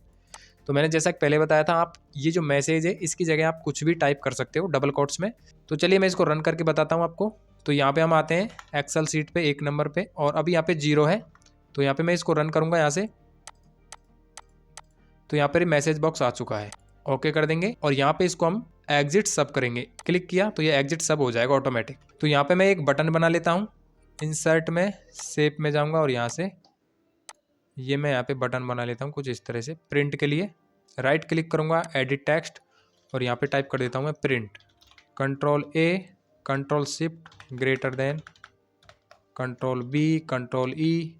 तो मैंने जैसा कि पहले बताया था, आप ये जो मैसेज है इसकी जगह आप कुछ भी टाइप कर सकते हो डबल कोट्स में। तो चलिए मैं इसको रन करके बताता हूँ आपको। तो यहाँ पे हम आते हैं एक्सेल सीट पे 1 नंबर पे और अभी यहाँ पे 0 है, तो यहाँ पे मैं इसको रन करूँगा यहाँ से। तो यहाँ पर मैसेज बॉक्स आ चुका है, ओके कर देंगे और यहाँ पे इसको हम एग्जिट सब करेंगे। क्लिक किया तो ये एग्जिट सब हो जाएगा ऑटोमेटिक। तो यहाँ पे मैं एक बटन बना लेता हूँ, इंसर्ट में शेप में जाऊँगा और यहाँ से ये मैं यहाँ पे बटन बना लेता हूँ कुछ इस तरह से। प्रिंट के लिए राइट क्लिक करूँगा, एडिट टेक्स्ट और यहाँ पे टाइप कर देता हूँ मैं print, Ctrl+A Ctrl+Shift greater than Ctrl+B Ctrl+E।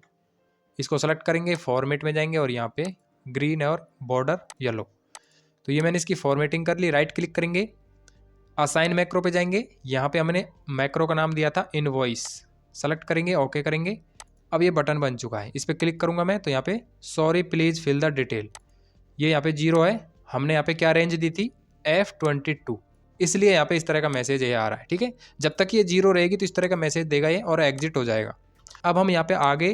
इसको सेलेक्ट करेंगे, फॉर्मेट में जाएंगे और यहाँ पे ग्रीन और बॉर्डर येलो। तो ये मैंने इसकी फॉर्मेटिंग कर ली। राइट क्लिक करेंगे, असाइन मैक्रो पे जाएंगे, यहाँ पे हमने मैक्रो का नाम दिया था इनवॉइस, सेलेक्ट करेंगे, ओके करेंगे। अब ये बटन बन चुका है, इस पर क्लिक करूँगा मैं तो यहाँ पे sorry please fill the detail, ये यहाँ पे 0 है। हमने यहाँ पे क्या रेंज दी थी F22, इसलिए यहाँ पे इस तरह का मैसेज ये आ रहा है। ठीक है, जब तक ये 0 रहेगी तो इस तरह का मैसेज देगा ये और एग्जिट हो जाएगा। अब हम यहाँ पे आगे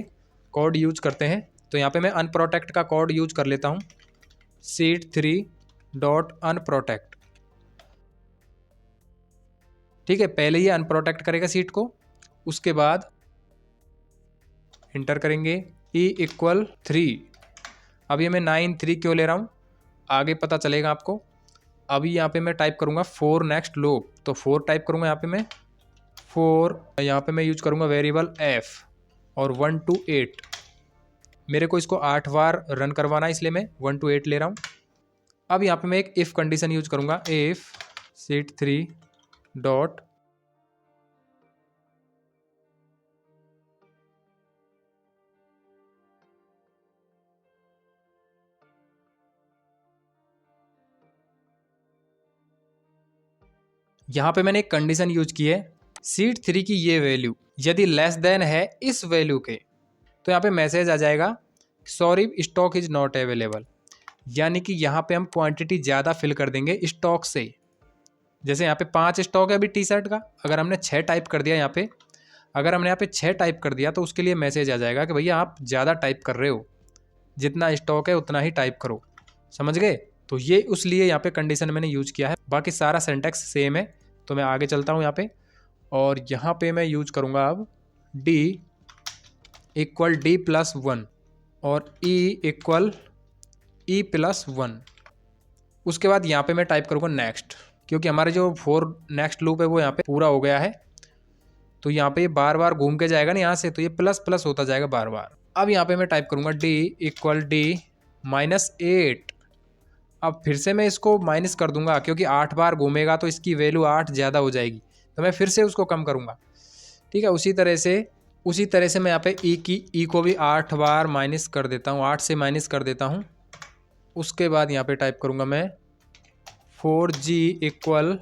कोड यूज करते हैं, तो यहाँ पे मैं अनप्रोटेक्ट का कोड यूज कर लेता हूँ, sheet3 डॉट अनप्रोटेक्ट। ठीक है, पहले ये अनप्रोटेक्ट करेगा सीट को, उसके बाद इंटर करेंगे E इक्वल 3। अब ये मैं 9 3 क्यों ले रहा हूँ आगे पता चलेगा आपको। अभी यहाँ पे मैं टाइप करूँगा 4 नेक्स्ट लूप, तो 4 टाइप करूँगा यहाँ पे मैं 4। यहाँ पे मैं यूज करूँगा वेरिएबल f और 1 to 8, मेरे को इसको 8 बार रन करवाना है, इसलिए मैं 1 to 8 ले रहा हूँ। अब यहाँ पे मैं एक इफ़ कंडीशन यूज करूँगा, इफ़ seed3 डॉट यहाँ पे मैंने एक कंडीशन यूज की है, seed3 की ये वैल्यू यदि लेस देन है इस वैल्यू के, तो यहाँ पे मैसेज आ जाएगा sorry stock is not available. यानी कि यहाँ पे हम क्वांटिटी ज़्यादा फिल कर देंगे स्टॉक से। जैसे यहाँ पे 5 स्टॉक है अभी टी शर्ट का, अगर हमने 6 टाइप कर दिया यहाँ पे, अगर हमने यहाँ पे 6 टाइप कर दिया तो उसके लिए मैसेज आ जाएगा कि भैया आप ज़्यादा टाइप कर रहे हो, जितना स्टॉक है उतना ही टाइप करो। समझ गए? तो ये उस लिए यहाँ पे कंडीशन मैंने यूज किया है, बाकी सारा सिंटैक्स सेम है। तो मैं आगे चलता हूँ यहाँ पे, और यहाँ पे मैं यूज करूँगा अब डी इक्वल डी प्लस 1 और ई इक्वल ई प्लस 1। उसके बाद यहाँ पे मैं टाइप करूँगा नेक्स्ट, क्योंकि हमारे जो 4 नेक्स्ट लूप है वो यहाँ पे पूरा हो गया है। तो यहाँ पे बार बार घूम के जाएगा ना यहाँ से, तो ये प्लस प्लस होता जाएगा बार बार। अब यहाँ पे मैं टाइप करूँगा डी इक्वल डी -8। अब फिर से मैं इसको माइनस कर दूंगा, क्योंकि 8 बार घूमेगा तो इसकी वैल्यू 8 ज़्यादा हो जाएगी, तो मैं फिर से उसको कम करूँगा। ठीक है, उसी तरह से मैं यहाँ पे ई को भी 8 बार माइनस कर देता हूँ, 8 से माइनस कर देता हूँ। उसके बाद यहाँ पे टाइप करूँगा मैं 4G इक्वल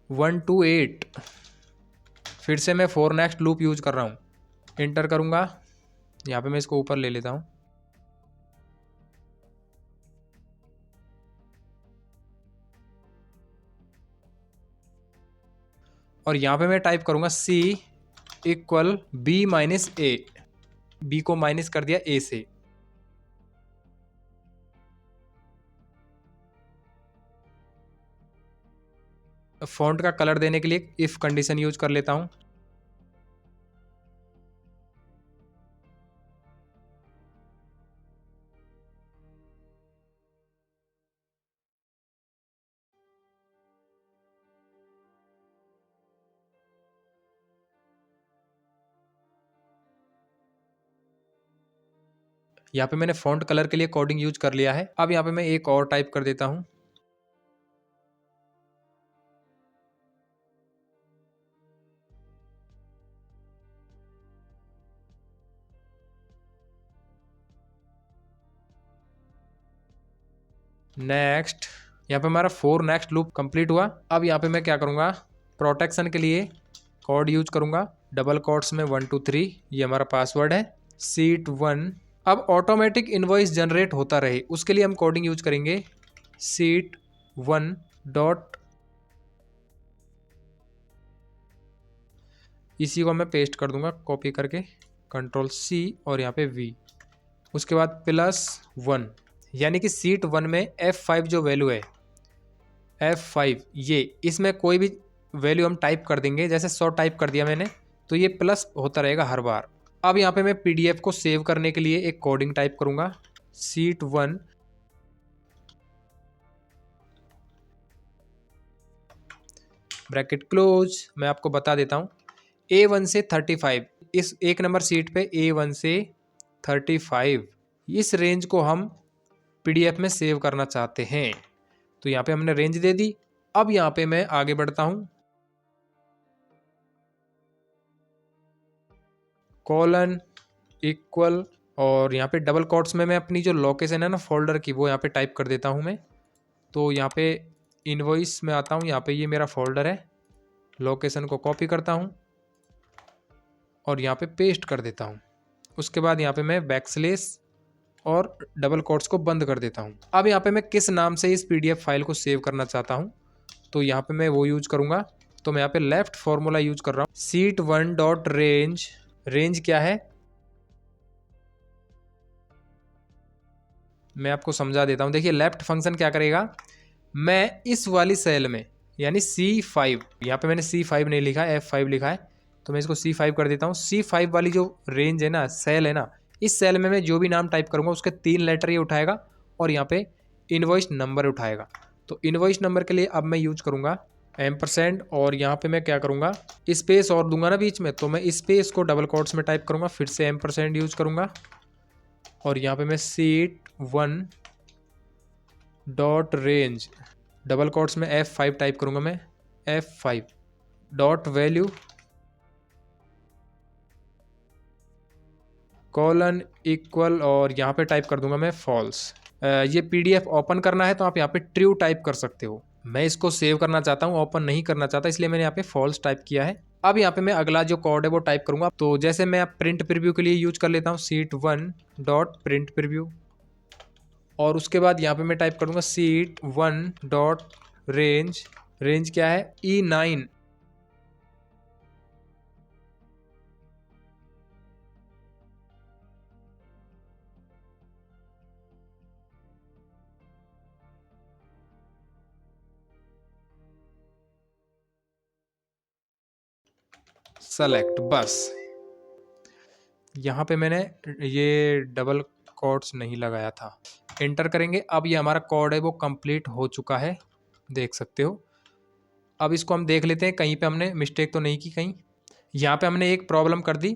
1 to 8। फिर से मैं 4 नेक्स्ट लूप यूज कर रहा हूँ, एंटर करूँगा। यहाँ पे मैं इसको ऊपर ले लेता हूँ। और यहाँ पे मैं टाइप करूँगा C equal B -A। B को माइनस कर दिया A से। फॉन्ट का कलर देने के लिए इफ कंडीशन यूज कर लेता हूँ। यहाँ पे मैंने फॉन्ट कलर के लिए कोडिंग यूज कर लिया है। अब यहाँ पे मैं एक और टाइप कर देता हूँ, नेक्स्ट। यहाँ पे हमारा 4 नेक्स्ट लूप कंप्लीट हुआ। अब यहाँ पे मैं क्या करूँगा, प्रोटेक्शन के लिए कोड यूज करूँगा, डबल कोट्स में 1 2 3, ये हमारा पासवर्ड है, seed1। अब ऑटोमेटिक इनवॉइस जनरेट होता रहे उसके लिए हम कोडिंग यूज करेंगे seed1 डॉट, इसी को मैं पेस्ट कर दूंगा कॉपी करके, Ctrl+C और यहाँ पे V। उसके बाद +1, यानी कि seed1 में F5 जो वैल्यू है, F5 ये, इसमें कोई भी वैल्यू हम टाइप कर देंगे। जैसे 100 टाइप कर दिया मैंने, तो ये प्लस होता रहेगा हर बार। अब यहाँ पे मैं PDF को सेव करने के लिए एक कोडिंग टाइप करूँगा, seed1 ब्रैकेट क्लोज। मैं आपको बता देता हूँ, A1 से 35, इस एक नंबर सीट पे A1 से 35, इस रेंज को हम PDF में सेव करना चाहते हैं। तो यहाँ पे हमने रेंज दे दी। अब यहाँ पे मैं आगे बढ़ता हूँ, कोलन इक्वल, और यहाँ पे डबल कोट्स में मैं अपनी जो लोकेशन है ना फोल्डर की, वो यहाँ पे टाइप कर देता हूँ मैं। तो यहाँ पे इनवॉइस में आता हूँ, यहाँ पे ये मेरा फोल्डर है, लोकेशन को कॉपी करता हूँ और यहाँ पे पेस्ट कर देता हूँ। उसके बाद यहाँ पे मैं बैकस्लेस और डबल कोट्स को बंद कर देता हूँ। अब यहाँ पे मैं किस नाम से इस PDF फाइल को सेव करना चाहता हूँ, तो यहाँ पे मैं वो यूज करूँगा। तो मैं यहाँ पे लेफ्ट फॉर्मूला यूज कर रहा हूँ, seed1 डॉट रेंज। रेंज क्या है मैं आपको समझा देता हूँ। देखिए लेफ्ट फंक्शन क्या करेगा, मैं इस वाली सेल में यानी C5, यहाँ पे मैंने C5 नहीं लिखा है, F5 लिखा है, तो मैं इसको C5 कर देता हूँ। C5 वाली जो रेंज है ना, सेल है ना, इस सेल में मैं जो भी नाम टाइप करूँगा उसके 3 लेटर ये उठाएगा और यहाँ पे इनवॉइस नंबर उठाएगा। तो इनवॉइस नंबर के लिए अब मैं यूज करूँगा %, और यहाँ पे मैं क्या करूँगा, स्पेस और दूंगा ना बीच में, तो मैं स्पेस को डबल कोट्स में टाइप करूँगा, फिर से % यूज करूँगा, और यहाँ पे मैं seat1 dot range double quotes में F5 टाइप करूँगा, मैं F5 dot value colon equal, और यहाँ पे टाइप कर दूंगा मैं फॉल्स। ये PDF ओपन करना है तो आप यहाँ पे ट्रू टाइप कर सकते हो। मैं इसको सेव करना चाहता हूँ, ओपन नहीं करना चाहता, इसलिए मैंने यहाँ पे फॉल्स टाइप किया है। अब यहाँ पे मैं अगला जो कोड है वो टाइप करूँगा। तो जैसे मैं प्रिंट प्रीव्यू के लिए यूज कर लेता हूँ seat1 डॉट प्रिंट प्रीव्यू, और उसके बाद यहाँ पे मैं टाइप करूँगा seat1 डॉट रेंज, रेंज क्या है E9, सेलेक्ट। बस यहाँ पे मैंने ये डबल कोट्स नहीं लगाया था, एंटर करेंगे। अब ये हमारा कोड है वो कंप्लीट हो चुका है, देख सकते हो। अब इसको हम देख लेते हैं कहीं पे हमने मिस्टेक तो नहीं की। कहीं यहाँ पे हमने एक प्रॉब्लम कर दी,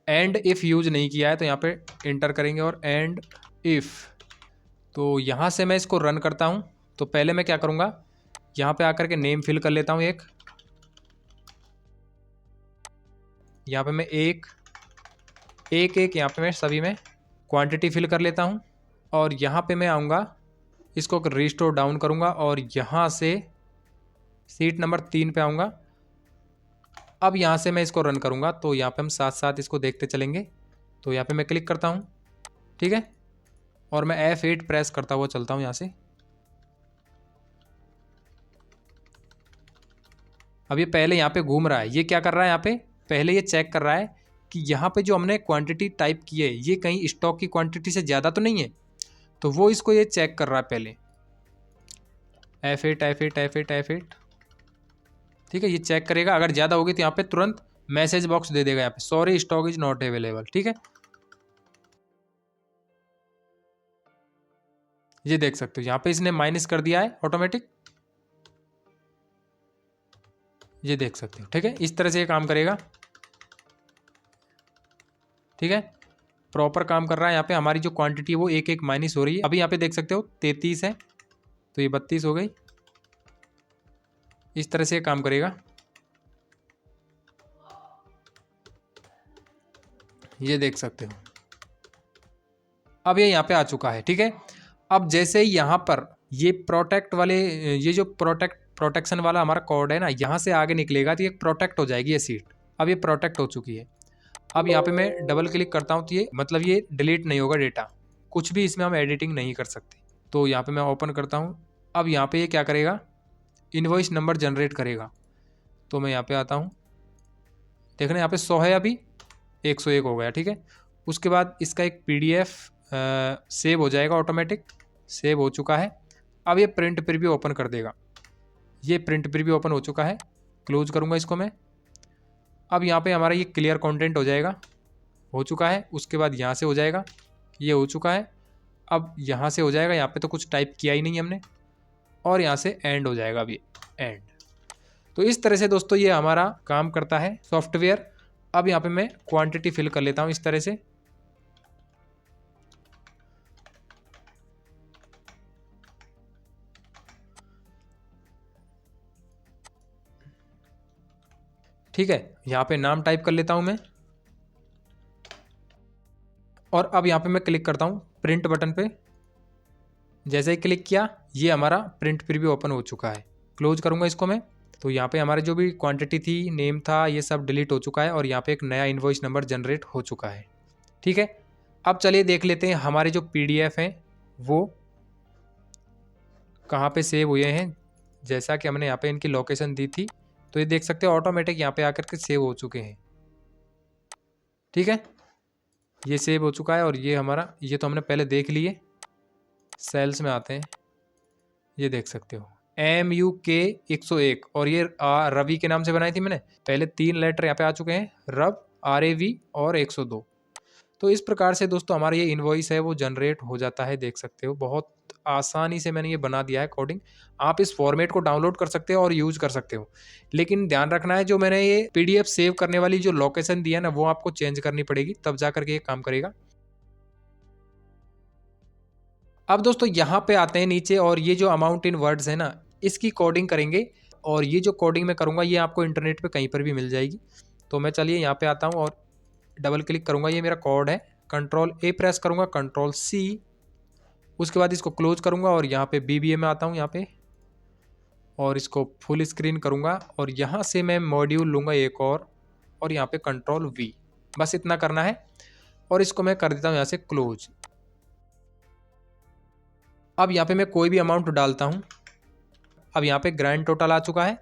एंड इफ़ यूज नहीं किया है, तो यहाँ पे एंटर करेंगे और एंड इफ़। तो यहाँ से मैं इसको रन करता हूँ। तो पहले मैं क्या करूँगा, यहाँ पे आकर के नेम फिल कर लेता हूँ एक, यहाँ पे मैं एक यहाँ पे मैं सभी में क्वांटिटी फिल कर लेता हूँ, और यहाँ पे मैं आऊँगा, इसको रिस्टोर डाउन करूँगा, और यहाँ से सीट नंबर 3 पे आऊँगा। अब यहाँ से मैं इसको रन करूँगा, तो यहाँ पे हम साथ साथ इसको देखते चलेंगे। तो यहाँ पे मैं क्लिक करता हूँ, ठीक है, और मैं F8 प्रेस करता हुआ चलता हूँ यहाँ से। अब ये पहले यहाँ पे घूम रहा है, ये क्या कर रहा है, यहाँ पे पहले ये चेक कर रहा है कि यहाँ पे जो हमने क्वांटिटी टाइप की है ये कहीं स्टॉक की क्वांटिटी से ज़्यादा तो नहीं है, तो वो इसको ये चेक कर रहा है पहले। F8, ठीक है, ये चेक करेगा, अगर ज़्यादा होगी तो यहाँ पे तुरंत मैसेज बॉक्स दे देगा यहाँ पे, sorry stock is not available. ठीक है, ये देख सकते हो यहाँ पे इसने माइनस कर दिया है ऑटोमेटिक, ये देख सकते हो। ठीक है, इस तरह से ये काम करेगा। ठीक है, प्रॉपर काम कर रहा है। यहाँ पे हमारी जो क्वांटिटी है वो एक एक माइनस हो रही है। अभी यहाँ पे देख सकते हो 33 है, तो ये 32 हो गई। इस तरह से काम करेगा, ये देख सकते हो। अब ये यहाँ पे आ चुका है। ठीक है, अब जैसे यहाँ पर ये प्रोटेक्ट वाले, ये जो प्रोटेक्शन वाला हमारा कोड है ना, यहाँ से आगे निकलेगा तो ये प्रोटेक्ट हो जाएगी ये सीट। अब ये प्रोटेक्ट हो चुकी है। अब यहाँ पे मैं डबल क्लिक करता हूँ तो ये मतलब ये डिलीट नहीं होगा डेटा, कुछ भी इसमें हम एडिटिंग नहीं कर सकते। तो यहाँ पे मैं ओपन करता हूँ। अब यहाँ पे ये क्या करेगा, इनवॉइस नंबर जनरेट करेगा। तो मैं यहाँ पे आता हूँ, देखना यहाँ पे 100 है, अभी 101 हो गया। ठीक है, उसके बाद इसका एक PDF सेव हो जाएगा, ऑटोमेटिक सेव हो चुका है। अब ये प्रिंट प्रीव्यू ओपन कर देगा, ये प्रिंट प्रीव्यू ओपन हो चुका है। क्लोज करूँगा इसको मैं। अब यहाँ पे हमारा ये क्लियर कंटेंट हो जाएगा, हो चुका है। उसके बाद यहाँ से हो जाएगा, ये हो चुका है। अब यहाँ से हो जाएगा, यहाँ पे तो कुछ टाइप किया ही नहीं हमने, और यहाँ से एंड हो जाएगा, अभी एंड। तो इस तरह से दोस्तों ये हमारा काम करता है सॉफ्टवेयर। अब यहाँ पे मैं क्वांटिटी फिल कर लेता हूँ इस तरह से। ठीक है, यहाँ पे नाम टाइप कर लेता हूँ मैं, और अब यहाँ पे मैं क्लिक करता हूँ प्रिंट बटन पे। जैसे ही क्लिक किया, ये हमारा प्रिंट प्रीव्यू ओपन हो चुका है। क्लोज करूँगा इसको मैं। तो यहाँ पे हमारे जो भी क्वांटिटी थी, नेम था, ये सब डिलीट हो चुका है, और यहाँ पे एक नया इनवॉइस नंबर जनरेट हो चुका है। ठीक है, अब चलिए देख लेते हैं हमारे जो PDF हैं वो कहाँ पे सेव हुए हैं। जैसा कि हमने यहाँ पे इनकी लोकेशन दी थी, तो ये देख सकते हो ऑटोमेटिक यहाँ पे आकर के सेव हो चुके हैं। ठीक है, ये सेव हो चुका है, और ये हमारा, ये तो हमने पहले देख लिए। सेल्स में आते हैं, ये देख सकते हो MUK 101, और ये रवि के नाम से बनाई थी मैंने। पहले 3 लेटर यहाँ पे आ चुके हैं, रव, RAV और 102। तो इस प्रकार से दोस्तों हमारा ये इनवॉइस है वो जनरेट हो जाता है, देख सकते हो। बहुत आसानी से मैंने ये बना दिया है कोडिंग। आप इस फॉर्मेट को डाउनलोड कर सकते हो और यूज कर सकते हो, लेकिन ध्यान रखना है जो मैंने ये पीडीएफ सेव करने वाली जो लोकेशन दी है ना, वो आपको चेंज करनी पड़ेगी, तब जा करके ये काम करेगा। अब दोस्तों यहाँ पे आते हैं नीचे, और ये जो अमाउंट इन वर्ड्स है ना, इसकी कोडिंग करेंगे। और ये जो कोडिंग मैं करूँगा ये आपको इंटरनेट पे कहीं पर भी मिल जाएगी। तो मैं चलिए यहाँ पे आता हूँ और डबल क्लिक करूँगा। ये मेरा कोड है, कंट्रोल ए प्रेस करूँगा, कंट्रोल सी, उसके बाद इसको क्लोज करूँगा और यहाँ पे BBA में आता हूँ यहाँ पे, और इसको फुल स्क्रीन करूँगा। और यहाँ से मैं मॉड्यूल लूँगा एक और यहाँ पे कंट्रोल V, बस इतना करना है। और इसको मैं कर देता हूँ यहाँ से क्लोज। अब यहाँ पे मैं कोई भी अमाउंट डालता हूँ। अब यहाँ पे ग्रैंड टोटल आ चुका है।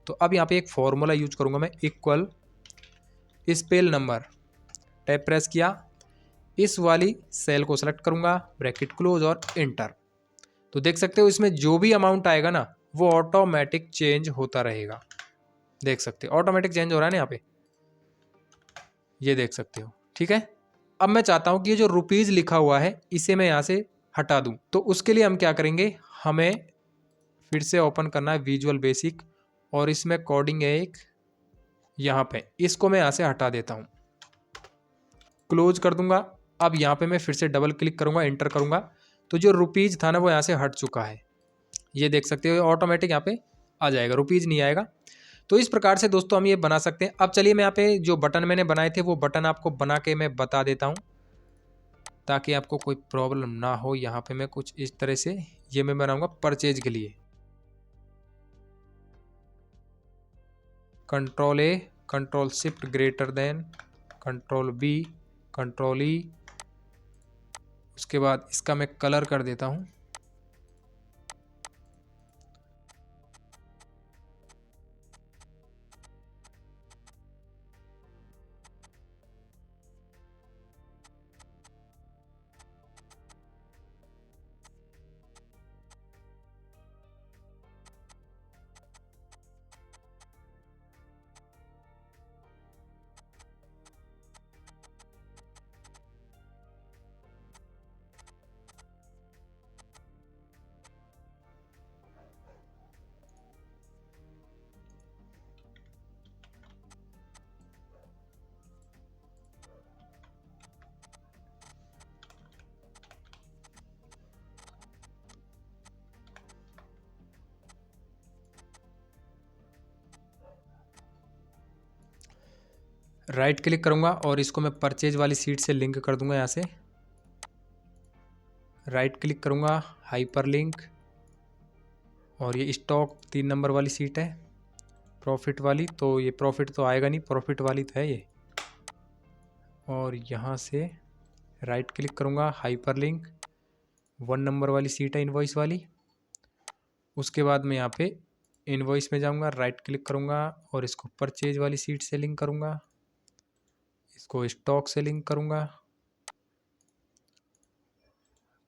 तो अब यहाँ पे एक फॉर्मूला यूज करूँगा मैं, equal spell number, tab press किया, इस वाली सेल को सेलेक्ट करूँगा, ब्रैकेट क्लोज और इंटर। तो देख सकते हो इसमें जो भी अमाउंट आएगा ना वो ऑटोमेटिक चेंज होता रहेगा। देख सकते हो ऑटोमेटिक चेंज हो रहा है ना यहाँ पे, ये देख सकते हो। ठीक है, अब मैं चाहता हूँ कि ये जो रुपीज़ लिखा हुआ है इसे मैं यहाँ से हटा दूँ। तो उसके लिए हम क्या करेंगे, हमें फिर से ओपन करना है विजुअल बेसिक, और इसमें कोडिंग है एक यहाँ पे, इसको मैं यहाँ से हटा देता हूँ, क्लोज कर दूंगा। अब यहाँ पे मैं फिर से डबल क्लिक करूँगा, एंटर करूँगा, तो जो रुपीज़ था ना वो यहाँ से हट चुका है। ये देख सकते हो ऑटोमेटिक यहाँ पे आ जाएगा, रुपीज़ नहीं आएगा। तो इस प्रकार से दोस्तों हम ये बना सकते हैं। अब चलिए मैं यहाँ पे जो बटन मैंने बनाए थे वो बटन आपको बना के मैं बता देता हूँ, ताकि आपको कोई प्रॉब्लम ना हो। यहाँ पे मैं कुछ इस तरह से ये मैं बनाऊँगा परचेज के लिए। कंट्रोल ए, control shift greater than, control B, control E, उसके बाद इसका मैं कलर कर देता हूँ। राइट क्लिक करूँगा और इसको मैं परचेज वाली सीट से लिंक कर दूंगा। यहाँ से राइट क्लिक करूँगा, हाइपर लिंक, और ये स्टॉक 3 नंबर वाली सीट है, प्रॉफिट वाली। तो ये प्रॉफिट तो आएगा नहीं, प्रॉफिट वाली तो है ये। और यहाँ से राइट क्लिक करूँगा, हाइपर लिंक, 1 नंबर वाली सीट है, इनवॉइस वाली। उसके बाद मैं यहाँ पे इनवॉइस में जाऊँगा, राइट क्लिक करूँगा और इसको परचेज वाली सीट से लिंक करूँगा, इसको स्टॉक से लिंक करूँगा,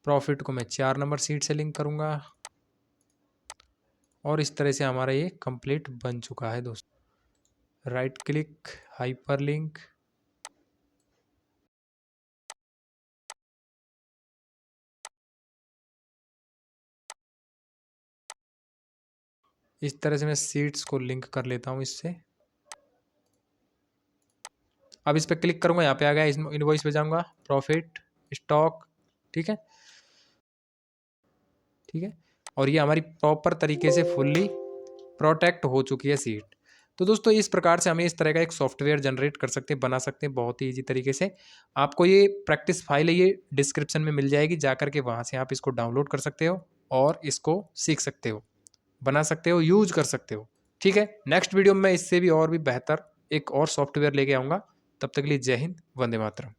प्रॉफिट को मैं 4 नंबर सीट से लिंक करूँगा, और इस तरह से हमारा ये कंप्लीट बन चुका है दोस्तों। राइट क्लिक, हाइपर लिंक, इस तरह से मैं सीट्स को लिंक कर लेता हूँ इससे। अब इस पर क्लिक करूँगा, यहाँ पे आ गया, इस इनवॉइस पे जाऊँगा, प्रॉफिट, स्टॉक। ठीक है, ठीक है, और ये हमारी प्रॉपर तरीके से फुल्ली प्रोटेक्ट हो चुकी है सीट। तो दोस्तों इस प्रकार से हमें इस तरह का एक सॉफ्टवेयर जनरेट कर सकते हैं, बना सकते हैं बहुत ही ईजी तरीके से। आपको ये प्रैक्टिस फाइल है, ये डिस्क्रिप्शन में मिल जाएगी, जा करके वहाँ से आप इसको डाउनलोड कर सकते हो और इसको सीख सकते हो, बना सकते हो, यूज कर सकते हो। ठीक है, नेक्स्ट वीडियो में मैं इससे भी और भी बेहतर एक और सॉफ्टवेयर लेके आऊँगा। तब तक के लिए जय हिंद, वंदे मातरम।